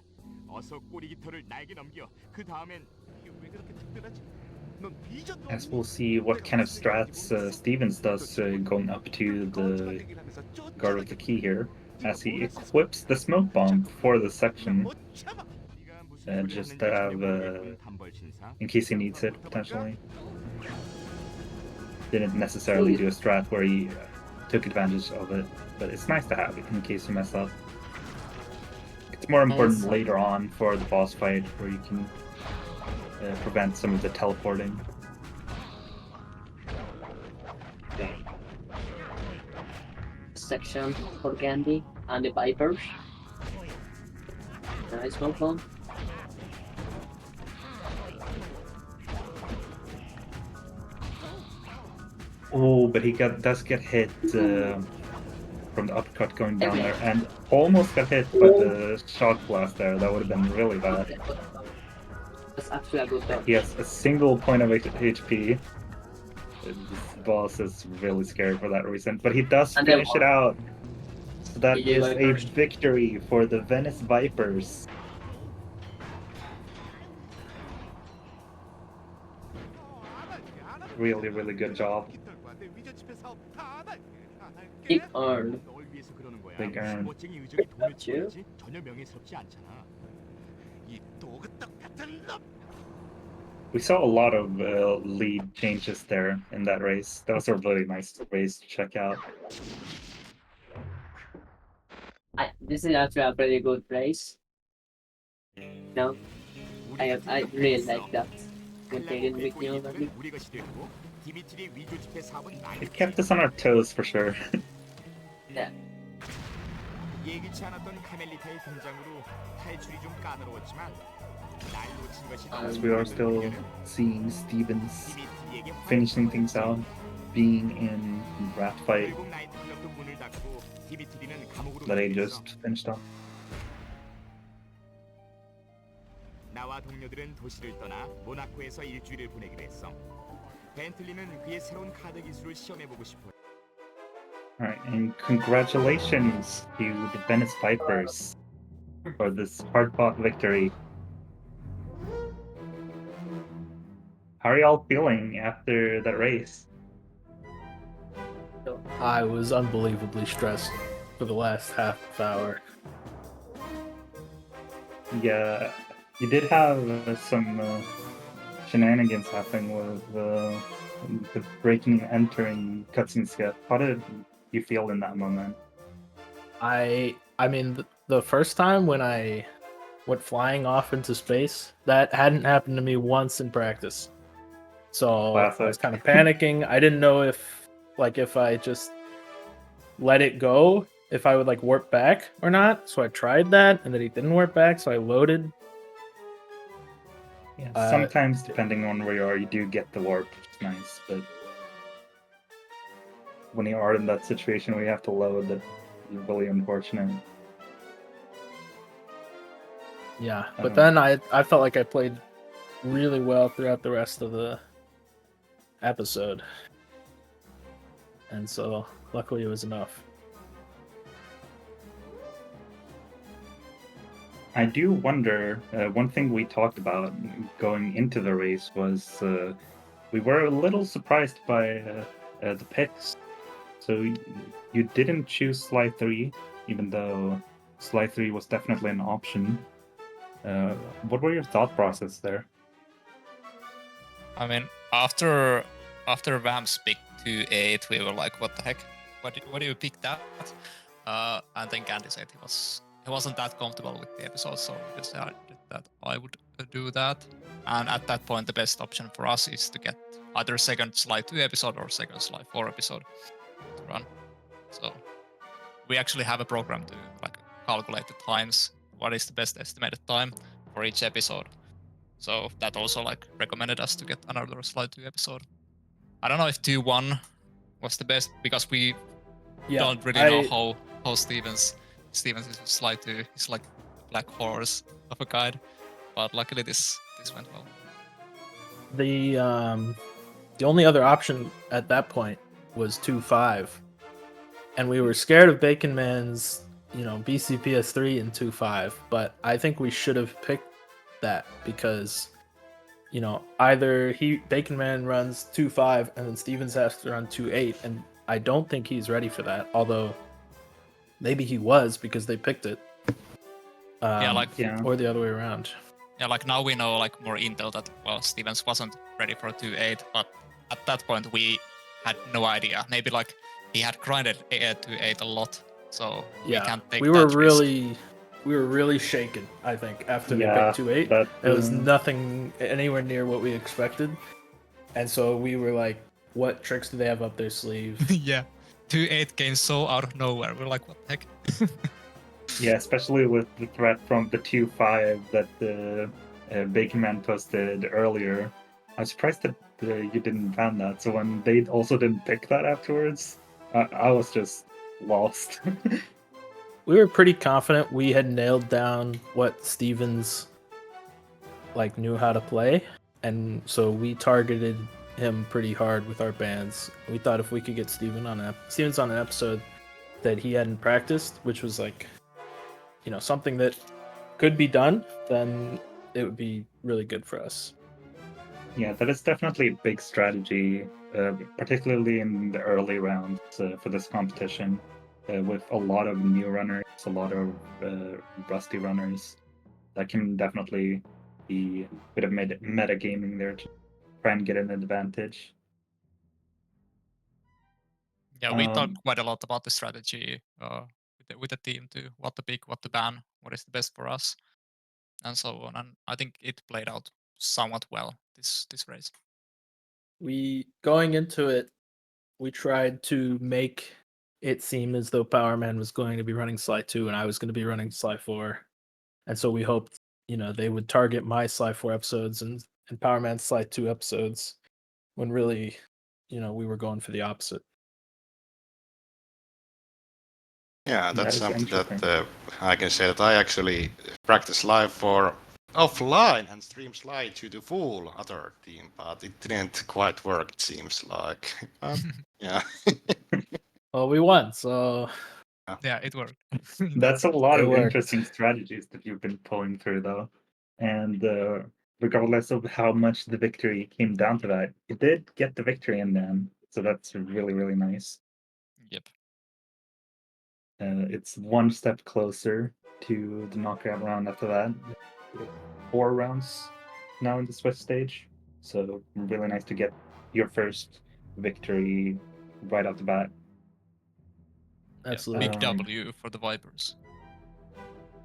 어서 꼬리 깃털을 나에게 넘겨. 그 다음엔 이게 왜 그렇게 특별하지? 넌 비전도 As we'll see what kind of strats Stevens does going up to the guard with the key here, as he equips the smoke bomb for the section, just to have in case he needs it potentially. Didn't necessarily do a strat where he took advantage of it, but it's nice to have it in case you mess up. It's more important later on for the boss fight where you can prevent some of the teleporting. Section for Gandhi and the Vipers. Nice smoke bomb. Oh, but he does get hit from the uppercut going down there, and almost got hit by the shock blast there. That would have been really bad. That's actually a good dodge. He has a single point of HP. This boss is really scary for that reason, but he does finish it out. So that is a victory for the Venice Vipers. Really, really good job. Big earn. Big earn. 전혀 명예스럽지 않잖아. 이 도그떡 같은 놈. We saw a lot of lead changes there in that race. That was a really nice race to check out. This is actually a pretty good race. No, I really like that. When they didn't make me over. It kept us on our toes for sure. Yeah. 예기치 않았던 카멜리타의 등장으로 탈출이 좀 까다로웠지만 날 놓친 것이 As we are still seeing Stevens finishing things out, being in rat fight that I just finished up. 나와 동료들은 도시를 떠나 모나코에서 일주일을 보내기로 했어. 벤틀리는 그의 새로운 카드 기술을 시험해보고 싶어. Alright, and congratulations to the Venice Vipers for this hard-fought victory. How are y'all feeling after that race? I was unbelievably stressed for the last half hour. Yeah, you did have some shenanigans happening with the breaking and entering cutscene skip. How did you feel in that moment? I mean, the first time when I went flying off into space, that hadn't happened to me once in practice. So I was Classic. kind of panicking. I didn't know if I just let it go, if I would like warp back or not. So I tried that, and then it didn't warp back. So I loaded. Yeah, sometimes, depending on where you are, you do get the warp, which is nice, but when you are in that situation where you have to load, that's really unfortunate. Yeah, but then I felt like I played really well throughout the rest of the episode, and so luckily it was enough. I do wonder, one thing we talked about going into the race was we were a little surprised by the picks. So you didn't choose Sly 3, even though Sly 3 was definitely an option. What were your thought process there? I mean, after Vamps picked 2-8, we were like, what the heck? Why do you pick that? And then Candy said he wasn't that comfortable with the episode, so we decided that I would do that. And at that point, the best option for us is to get either second Sly 2 episode or second Sly 4 episode to run. So we actually have a program to like calculate the times, what is the best estimated time for each episode. So that also like recommended us to get another Sly 2 episode. I don't know if 2-1 was the best because we don't really know how Stevens is with Sly 2. He's like a black horse of a guide, but luckily this went well. The only other option at that point was 2-5, and we were scared of Bacon Man's BCPS3 and 2-5, but I think we should have picked that because either Bacon Man runs 2-5 and then Stevens has to run 2-8, and I don't think he's ready for that, although maybe he was because they picked it. Or the other way around. Yeah, like now we know like more intel that Stevens wasn't ready for 2-8, but at that point we had no idea. Maybe like he had grinded 2-8 a lot, so we can't take that risk. We were really shaken, I think, after they picked 2-8. It was nothing anywhere near what we expected. And so we were like, what tricks do they have up their sleeve? Yeah. 2-8 came so out of nowhere. We're like, what the heck? Yeah, especially with the threat from the 2-5 that the Bacon Man posted earlier. I was surprised that you didn't ban that. So when they also didn't pick that afterwards, I was just lost. We were pretty confident we had nailed down what Stevens knew how to play, and so we targeted him pretty hard with our bans. We thought if we could get Stevens on an episode that he hadn't practiced, which was something that could be done, then it would be really good for us. Yeah, that is definitely a big strategy, particularly in the early rounds for this competition. With a lot of new runners, a lot of rusty runners, that can definitely be a bit of metagaming there to try and get an advantage. Yeah, we talked quite a lot about the strategy with the team too. What to pick, what to ban, what is the best for us, and so on. And I think it played out somewhat well this race. Going into it, we tried to make it seem as though Power Man was going to be running Sly 2 and I was going to be running Sly 4. And so we hoped, they would target my Sly 4 episodes and Power Man's Sly 2 episodes, when really, we were going for the opposite. Yeah, that's something that I can say that I actually practiced live for offline and streamed Sly to the full other team, but it didn't quite work, it seems like. Yeah. Well, we won, so... Yeah, it worked. That's a lot of interesting strategies that you've been pulling through, though. And regardless of how much the victory came down to that, you did get the victory in the end. So that's really, really nice. Yep. It's one step closer to the knockout round after that. 4 rounds now in the Swiss stage. So really nice to get your first victory right off the bat. Absolutely. Big W for the Vipers.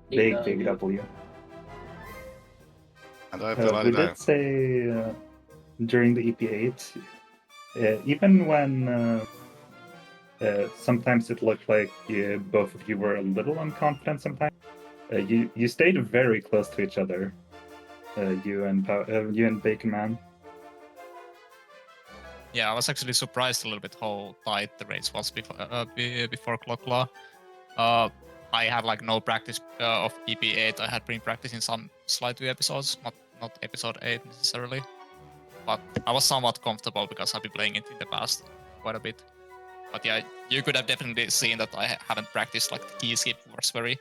Big W. And I We did say during the EP8, even when sometimes it looked like both of you were a little unconfident sometimes, you stayed very close to each other, you and Bacon Man. Yeah, I was actually surprised a little bit how tight the race was before Clock Law. I had like no practice of EP8. I had been practicing some Slide 2 episodes, not episode 8 necessarily. But I was somewhat comfortable because I've been playing it in the past quite a bit. But yeah, you could have definitely seen that I haven't practiced, like the key skip was very,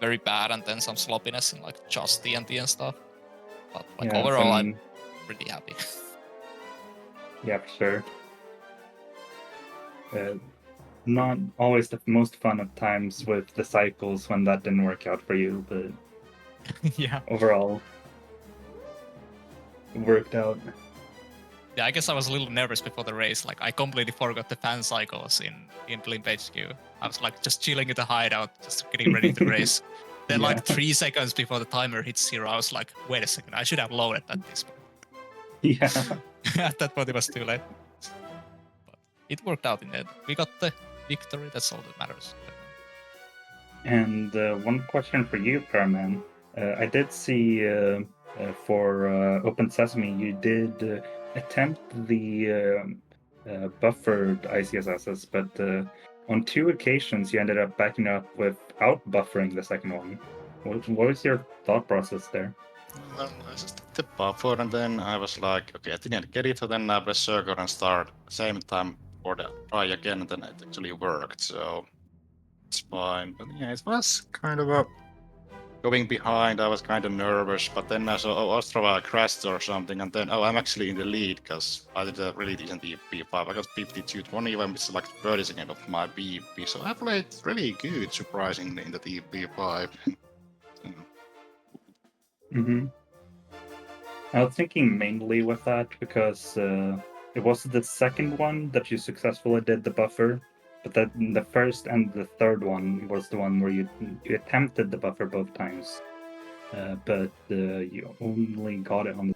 very bad, and then some sloppiness in like just TNT and stuff. But like overall, I'm pretty happy. Yeah, for sure. Not always the most fun of times with the cycles when that didn't work out for you, but yeah, overall, it worked out. Yeah, I guess I was a little nervous before the race. Like, I completely forgot the fan cycles in Blimp HQ. I was like just chilling in the hideout, just getting ready to race. Then like 3 seconds before the timer hits 0, I was like, wait a second, I should have loaded at this point. Yeah. At that point, it was too late. But it worked out in the end. We got the victory, that's all that matters. And one question for you, Perman. I did see for Open Sesame, you did attempt the buffered ICSSs, but on 2 occasions you ended up backing up without buffering the second one. What was your thought process there? Well, I just did the buffer and then I was like, okay, I didn't get it, so then I press circle and start same time or try again, and then it actually worked, so it's fine. But yeah, it was kind of a going behind, I was kind of nervous, but then I saw Ostrava crashed or something, and then I'm actually in the lead because I did a really decent P5. I got 52-20 when it's like 30 seconds of my BP, so I played really good, surprisingly, in the P5. Mm-hmm. I was thinking mainly with that because it was the second one that you successfully did the buffer, but then the first and the third one was the one where you attempted the buffer both times, but you only got it on the.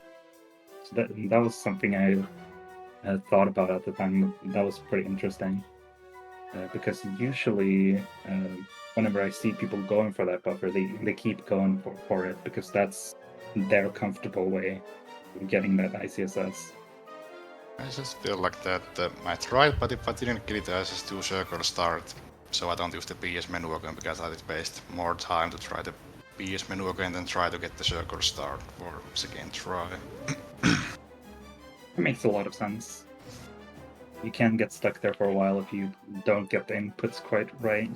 So that was something I thought about at the time. That was pretty interesting because usually whenever I see people going for that buffer, they keep going for it because that's their comfortable way of getting that ICSS. I just feel like that I tried, but if I didn't get it, I just do circle start, so I don't use the PS menu again because I did waste more time to try the PS menu again than try to get the circle start for second try. It makes a lot of sense. You can get stuck there for a while if you don't get the inputs quite right.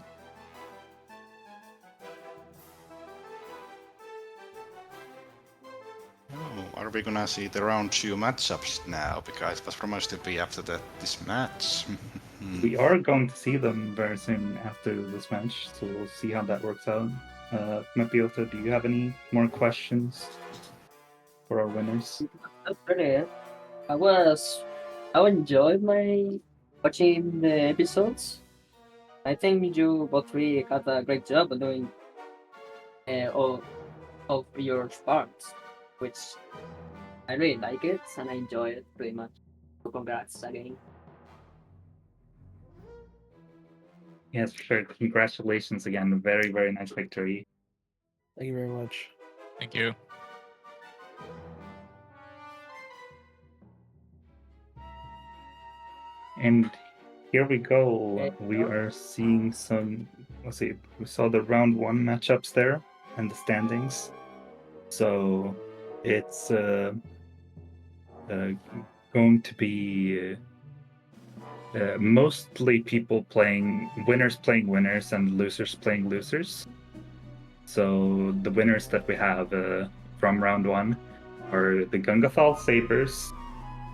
Oh, are we gonna see the round 2 matchups now? Because it was promised to be after this match. We are going to see them very soon after this match, so we'll see how that works out. Mapiota, do you have any more questions for our winners? Not really. I enjoyed my watching the episodes. I think you both three got a great job of doing all of your parts, which I really like it and I enjoy it pretty much. So congrats again. Yes, for sure. Congratulations again. Very, very nice victory. Thank you very much. Thank you. And here we go. We are seeing some. Let's see. We saw the round 1 matchups there and the standings. So it's going to be mostly people playing winners and losers playing losers. So the winners that we have from round 1 are the Gungathal Sabres,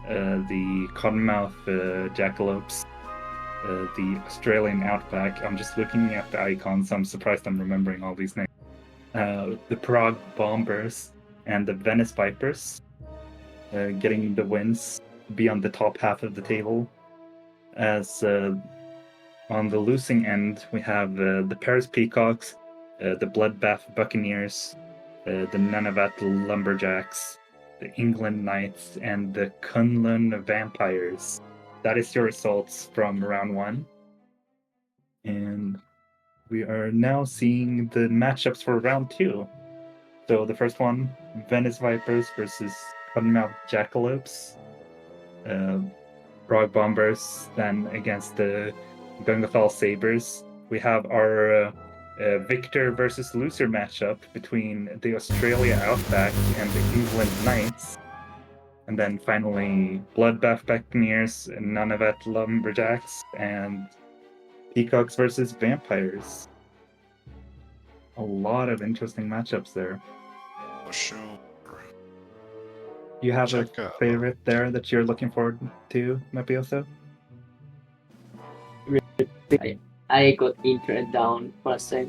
the Cottonmouth Jackalopes, the Australian Outback. I'm just looking at the icons. I'm surprised I'm remembering all these names. The Prague Bombers and the Venice Vipers, getting the wins, be on the top half of the table. As On the losing end, we have the Paris Peacocks, the Bloodbath Buccaneers, the Nunavut Lumberjacks, the England Knights, and the Kunlun Vampires. That is your results from round 1. And we are now seeing the matchups for round 2. So the first one, Venice Vipers versus Cottonmouth Jackalopes. Prague Bombers, then against the Gungathal Sabres. We have our victor versus loser matchup between the Australia Outback and the England Knights. And then finally, Bloodbath Buccaneers, Nunavut Lumberjacks, and Peacocks versus Vampires. A lot of interesting matchups there. For sure. You have Check a out. favorite there that you're looking forward to, Mapioso? I got internet down for a sec.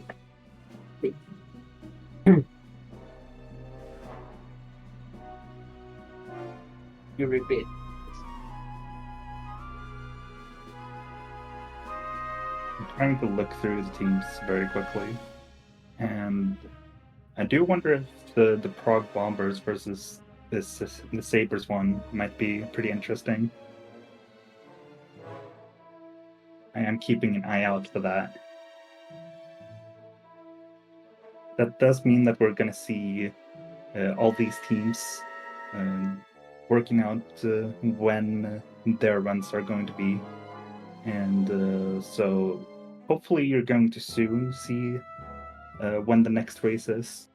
You repeat. I'm trying to look through the teams very quickly, and I do wonder if the Prague Bombers versus the Sabres one might be pretty interesting. I am keeping an eye out for that. That does mean that we're going to see all these teams working out when their runs are going to be. And so hopefully you're going to soon see when the next race is.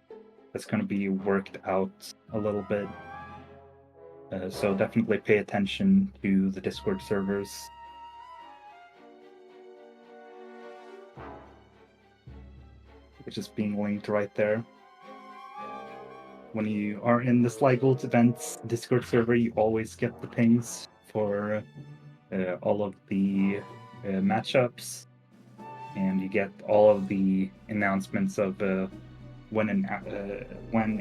That's going to be worked out a little bit. So definitely pay attention to the Discord servers. Which is being linked right there. When you are in the Sly Gold events Discord server, you always get the pings for all of the matchups, and you get all of the announcements of when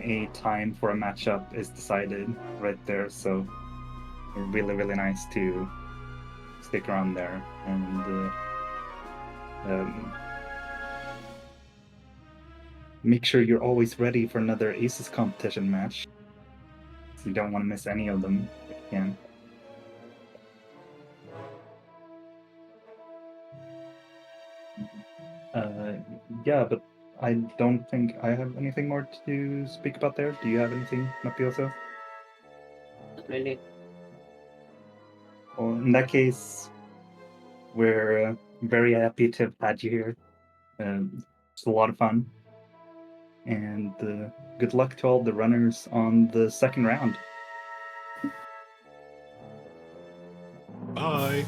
a time for a matchup is decided right there. So really, really nice to stick around there and make sure you're always ready for another ACES competition match. So you don't want to miss any of them if you can. Yeah, but I don't think I have anything more to speak about there. Do you have anything, Mapioso? Not really. Well, in that case, we're very happy to have had you here. It's a lot of fun. And good luck to all the runners on the second round. Bye.